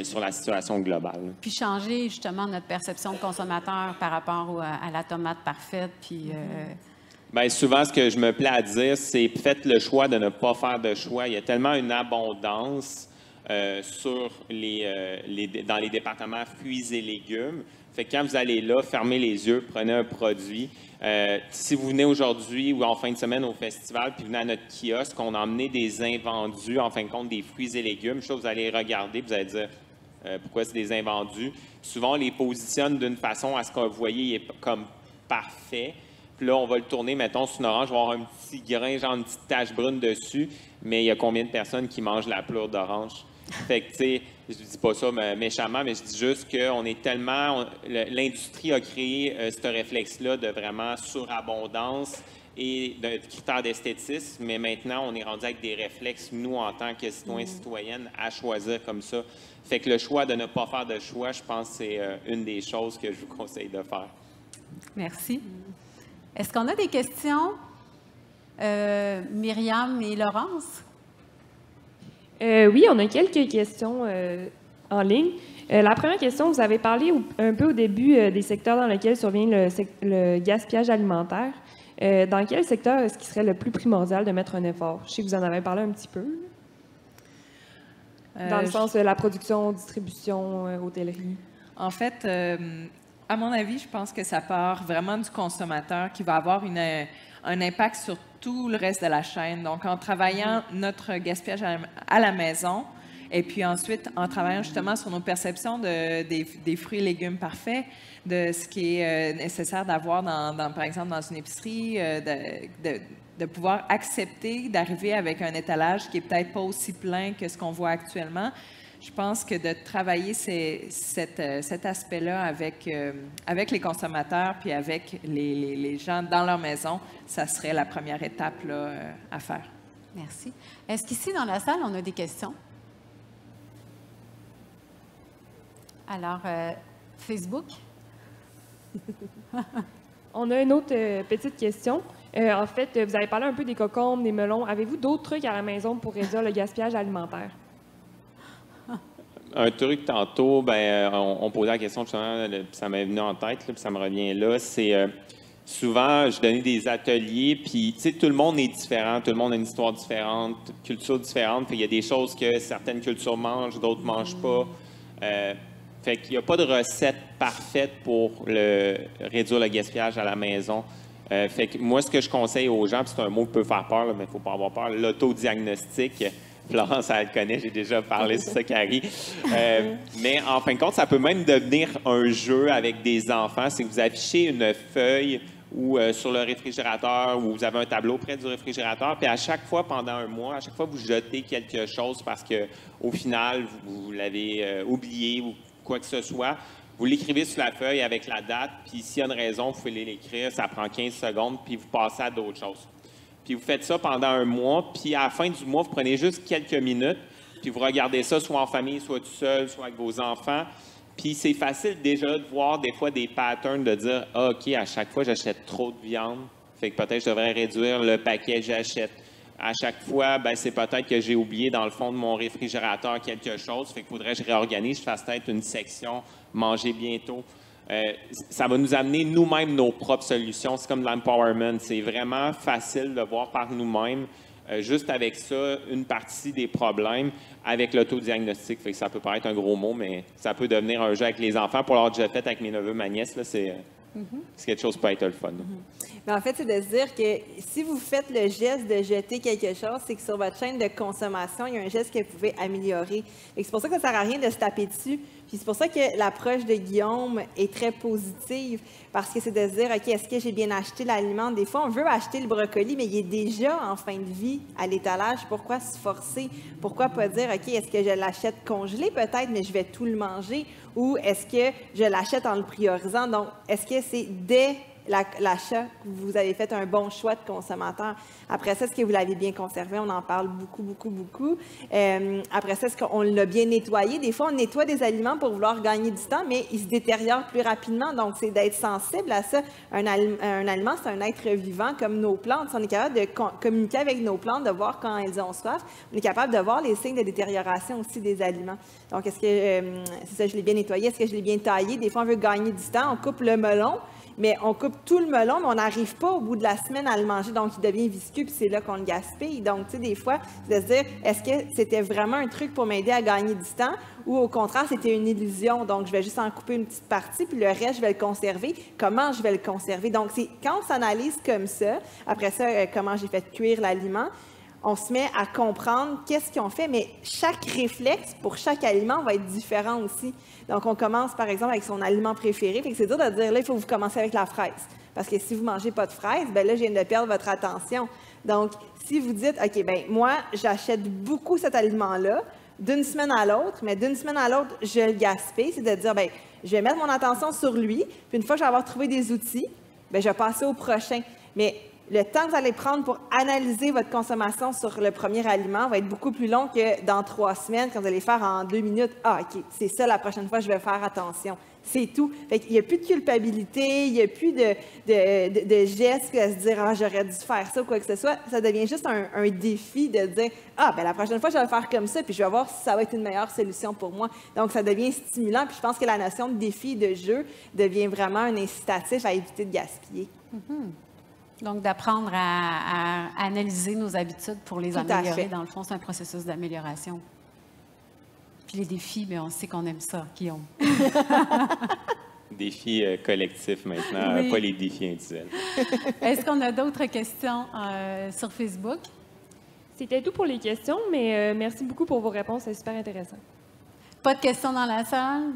sur la situation globale. Puis changer justement notre perception de consommateur par rapport à la tomate parfaite. Puis Bien, souvent, ce que je me plais à dire, c'est faites le choix de ne pas faire de choix. Il y a tellement une abondance dans les départements fruits et légumes. Fait que quand vous allez là, fermez les yeux, prenez un produit. Si vous venez aujourd'hui ou en fin de semaine au festival, puis venez à notre kiosque, on a emmené des invendus, en fin de compte, des fruits et légumes. Je sais que vous allez regarder, vous allez dire pourquoi c'est des invendus. Souvent, on les positionne d'une façon à ce que vous voyez, il est comme parfait. Puis là, on va le tourner, mettons, sur une orange, on va avoir un petit grain, genre une petite tache brune dessus, mais il y a combien de personnes qui mangent la pleure d'orange? Fait que, tu sais, je dis pas ça méchamment, mais je dis juste qu'on est tellement... L'industrie a créé ce réflexe-là de vraiment surabondance et de critères d'esthétisme, mais maintenant, on est rendu avec des réflexes, nous, en tant que citoyens, citoyennes, à choisir comme ça. Fait que le choix de ne pas faire de choix, je pense que c'est une des choses que je vous conseille de faire. Merci. Est-ce qu'on a des questions? Myriam et Laurence? Oui, on a quelques questions en ligne. La première question, vous avez parlé un peu au début des secteurs dans lesquels survient le gaspillage alimentaire. Dans quel secteur est-ce qu'il serait le plus primordial de mettre un effort? Je sais que vous en avez parlé un petit peu. Dans le sens de la production, distribution, hôtellerie. En fait, à mon avis, je pense que ça part vraiment du consommateur qui va avoir un impact sur tout le reste de la chaîne. Donc, en travaillant notre gaspillage à la maison et puis ensuite en travaillant justement sur nos perceptions des fruits et légumes parfaits, de ce qui est nécessaire d'avoir, par exemple, dans une épicerie, de pouvoir accepter d'arriver avec un étalage qui est peut-être pas aussi plein que ce qu'on voit actuellement. Je pense que de travailler cet aspect-là avec les consommateurs puis avec les gens dans leur maison, ça serait la première étape là, à faire. Merci. Est-ce qu'ici, dans la salle, on a des questions? Alors, Facebook? On a une autre petite question. En fait, vous avez parlé un peu des cocombes, des melons. Avez-vous d'autres trucs à la maison pour réduire le gaspillage alimentaire? un truc tantôt, on posait la question, justement, ça m'est venu en tête, là, puis ça me revient là, c'est souvent, je donnais des ateliers, puis tu sais, tout le monde est différent, tout le monde a une histoire différente, culture différente, puis il y a des choses que certaines cultures mangent, d'autres ne mangent pas. Fait qu'il n'y a pas de recette parfaite pour réduire le gaspillage à la maison. Fait que moi, ce que je conseille aux gens, puis c'est un mot qui peut faire peur, là, mais il ne faut pas avoir peur, l'autodiagnostic. Florence, elle le connaît, j'ai déjà parlé sur ça, Carrie. Mais en fin de compte, ça peut même devenir un jeu avec des enfants. C'est que vous affichez une feuille ou sur le réfrigérateur ou vous avez un tableau près du réfrigérateur, puis à chaque fois, pendant un mois, à chaque fois, vous jetez quelque chose parce qu'au final, vous l'avez oublié ou quoi que ce soit, vous l'écrivez sur la feuille avec la date, puis s'il y a une raison, vous pouvez l'écrire, ça prend 15 secondes, puis vous passez à d'autres choses. Puis vous faites ça pendant un mois, puis à la fin du mois, vous prenez juste quelques minutes, puis vous regardez ça soit en famille, soit tout seul, soit avec vos enfants. Puis c'est facile déjà de voir des fois des patterns, de dire « Ah, OK, à chaque fois, j'achète trop de viande, fait que peut-être je devrais réduire le paquet que j'achète. À chaque fois, c'est peut-être que j'ai oublié dans le fond de mon réfrigérateur quelque chose, fait qu'il faudrait que je réorganise, je fasse peut-être une section « Manger bientôt ». Ça va nous amener nous-mêmes nos propres solutions. C'est comme de l'empowerment. C'est vraiment facile de voir par nous-mêmes, juste avec ça, une partie des problèmes avec l'autodiagnostic. Fait que ça peut paraître un gros mot, mais ça peut devenir un jeu avec les enfants. Pour l'avoir déjà fait avec mes neveux, ma nièce, là, c'est quelque chose qui peut être le fun. Mais en fait, c'est de se dire que si vous faites le geste de jeter quelque chose, c'est que sur votre chaîne de consommation, il y a un geste que vous pouvez améliorer. Et c'est pour ça que ça ne sert à rien de se taper dessus. Puis c'est pour ça que l'approche de Guillaume est très positive, parce que c'est de se dire, OK, est-ce que j'ai bien acheté l'aliment? Des fois, on veut acheter le brocoli, mais il est déjà en fin de vie à l'étalage. Pourquoi se forcer? Pourquoi pas dire, OK, est-ce que je l'achète congelé peut-être, mais je vais tout le manger? Ou est-ce que je l'achète en le priorisant? Donc, est-ce que c'est dès l'achat que vous avez fait un bon choix de consommateur? Après ça, est-ce que vous l'avez bien conservé? On en parle beaucoup, beaucoup, beaucoup. Après ça, est-ce qu'on l'a bien nettoyé? Des fois, on nettoie des aliments pour vouloir gagner du temps, mais ils se détériorent plus rapidement. Donc, c'est d'être sensible à ça. Un aliment, c'est un être vivant comme nos plantes. Si on est capable de communiquer avec nos plantes, de voir quand elles ont soif, on est capable de voir les signes de détérioration aussi des aliments. Donc, est-ce que c'est ça, je l'ai bien nettoyé? Est-ce que je l'ai bien taillé? Des fois, on veut gagner du temps. On coupe le melon, mais on coupe tout le melon, mais on n'arrive pas au bout de la semaine à le manger, donc il devient visqueux, puis c'est là qu'on le gaspille. Donc, tu sais, des fois, c'est de se dire, est-ce que c'était vraiment un truc pour m'aider à gagner du temps, ou au contraire, c'était une illusion, donc je vais juste en couper une petite partie, puis le reste, je vais le conserver. Comment je vais le conserver? Donc, c'est quand on s'analyse comme ça, après ça, comment j'ai fait cuire l'aliment, on se met à comprendre qu'est-ce qu'ils ont fait, mais chaque réflexe pour chaque aliment va être différent aussi. Donc, on commence, par exemple, avec son aliment préféré. Fait que c'est dur de dire, là, il faut que vous commencer avec la fraise. Parce que si vous ne mangez pas de fraise, bien là, je viens de perdre votre attention. Donc, si vous dites, OK, bien, moi, j'achète beaucoup cet aliment-là, d'une semaine à l'autre, mais d'une semaine à l'autre, je le gaspille, c'est de dire, bien, je vais mettre mon attention sur lui, puis une fois que je vais avoir trouvé des outils, bien, je vais passer au prochain. Mais le temps que vous allez prendre pour analyser votre consommation sur le premier aliment va être beaucoup plus long que dans 3 semaines, quand vous allez faire en 2 minutes. Ah, OK, c'est ça, la prochaine fois, je vais faire attention. C'est tout. Fait qu'il n'y a plus de culpabilité, il n'y a plus de gestes à se dire « Ah, j'aurais dû faire ça » ou quoi que ce soit. Ça devient juste un défi de dire « Ah, bien, la prochaine fois, je vais le faire comme ça, puis je vais voir si ça va être une meilleure solution pour moi. » Donc, ça devient stimulant. Puis je pense que la notion de défi et de jeu devient vraiment un incitatif à éviter de gaspiller. Donc, d'apprendre à analyser nos habitudes pour les améliorer. Dans le fond, c'est un processus d'amélioration. Puis les défis, bien, on sait qu'on aime ça, Guillaume. Défis collectifs maintenant, oui. Pas les défis individuels. Est-ce qu'on a d'autres questions sur Facebook? C'était tout pour les questions, mais merci beaucoup pour vos réponses, c'est super intéressant. Pas de questions dans la salle?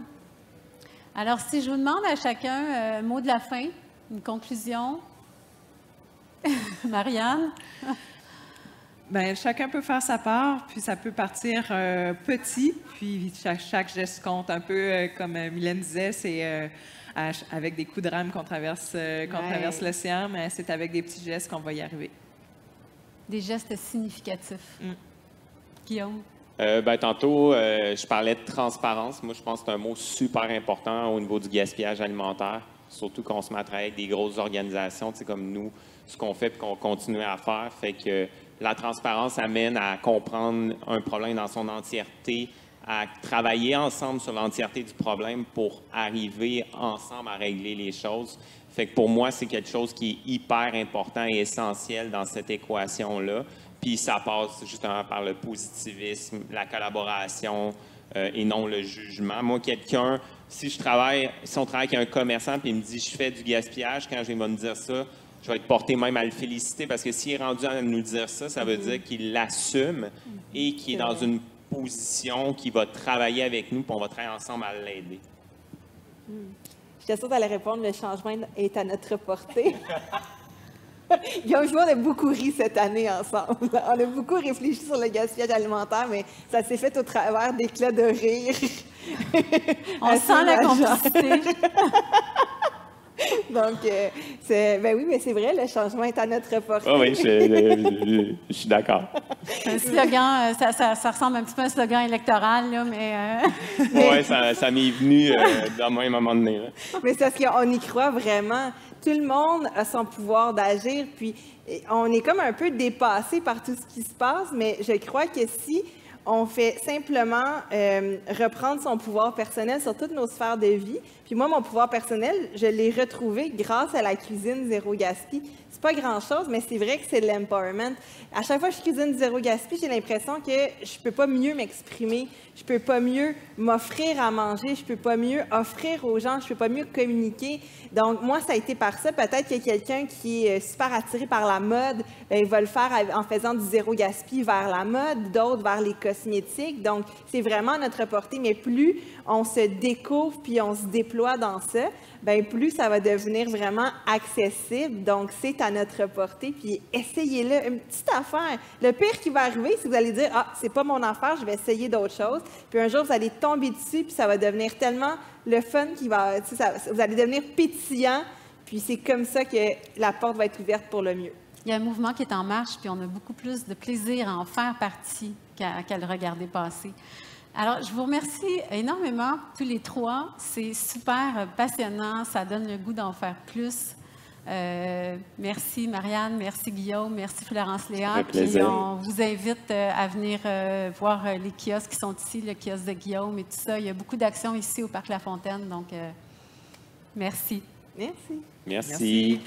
Alors, si je vous demande à chacun un mot de la fin, une conclusion... Marianne? Bien, chacun peut faire sa part, puis ça peut partir petit, puis chaque geste compte un peu, comme Mylène disait, c'est avec des coups de rame qu'on traverse l'océan, mais c'est avec des petits gestes qu'on va y arriver. Des gestes significatifs. Guillaume? Tantôt, je parlais de transparence. Moi, je pense que c'est un mot super important au niveau du gaspillage alimentaire, surtout qu'on se met à travailler avec des grosses organisations, tu sais, comme nous, ce qu'on fait et qu'on continue à faire. Fait que la transparence amène à comprendre un problème dans son entièreté, à travailler ensemble sur l'entièreté du problème pour arriver ensemble à régler les choses. Fait que pour moi, c'est quelque chose qui est hyper important et essentiel dans cette équation-là. Puis ça passe justement par le positivisme, la collaboration et non le jugement. Moi, si on travaille avec un commerçant puis il me dit « je fais du gaspillage », quand je vais me dire ça, je vais être porté même à le féliciter parce que s'il est rendu à nous dire ça, ça veut dire qu'il l'assume et qu'il est dans une position qui va travailler avec nous puis on va travailler ensemble à l'aider. J'étais sûre que tu allais répondre « le changement est à notre portée ». Guillaume et moi, on a beaucoup ri cette année ensemble. On a beaucoup réfléchi sur le gaspillage alimentaire, mais ça s'est fait au travers d'éclats de rire. On sent la complicité. Donc, ben oui, mais c'est vrai, le changement est à notre portée. Oh oui, je suis d'accord. C'est un slogan, ça ressemble un petit peu à un slogan électoral, là, mais... Oui, ça m'est venu dans même moment donné. Là. Mais c'est parce qu'on y croit vraiment. Tout le monde a son pouvoir d'agir, puis on est comme un peu dépassé par tout ce qui se passe, mais je crois que si on fait simplement reprendre son pouvoir personnel sur toutes nos sphères de vie, puis moi, mon pouvoir personnel, je l'ai retrouvé grâce à la cuisine zéro gaspille. C'est pas grand-chose, mais c'est vrai que c'est de l'empowerment. À chaque fois que je cuisine zéro gaspille, j'ai l'impression que je peux pas mieux m'exprimer, je peux pas mieux m'offrir à manger, je peux pas mieux offrir aux gens, je peux pas mieux communiquer. Donc, moi, ça a été par ça. Peut-être qu'il y a quelqu'un qui est super attiré par la mode, il va le faire en faisant du zéro gaspille vers la mode, d'autres vers les cosmétiques. Donc, c'est vraiment à notre portée. Mais plus on se découvre puis on se déploie dans ça, bien, plus ça va devenir vraiment accessible. Donc, c'est à notre portée. Puis, essayez-le. Une petite affaire. Le pire qui va arriver, c'est que vous allez dire « Ah, c'est pas mon affaire, je vais essayer d'autres choses. » Puis, un jour, vous allez tomber dessus, puis ça va devenir tellement le fun qui va... vous allez devenir pétillant. Puis, c'est comme ça que la porte va être ouverte pour le mieux. Il y a un mouvement qui est en marche, puis on a beaucoup plus de plaisir à en faire partie qu'à le regarder passer. Alors, je vous remercie énormément, tous les trois. C'est super passionnant. Ça donne le goût d'en faire plus. Merci, Marianne. Merci, Guillaume. Merci, Florence Léa. Puis on vous invite à venir voir les kiosques qui sont ici, le kiosque de Guillaume et tout ça. Il y a beaucoup d'actions ici au Parc La Fontaine. Donc, merci. Merci. Merci.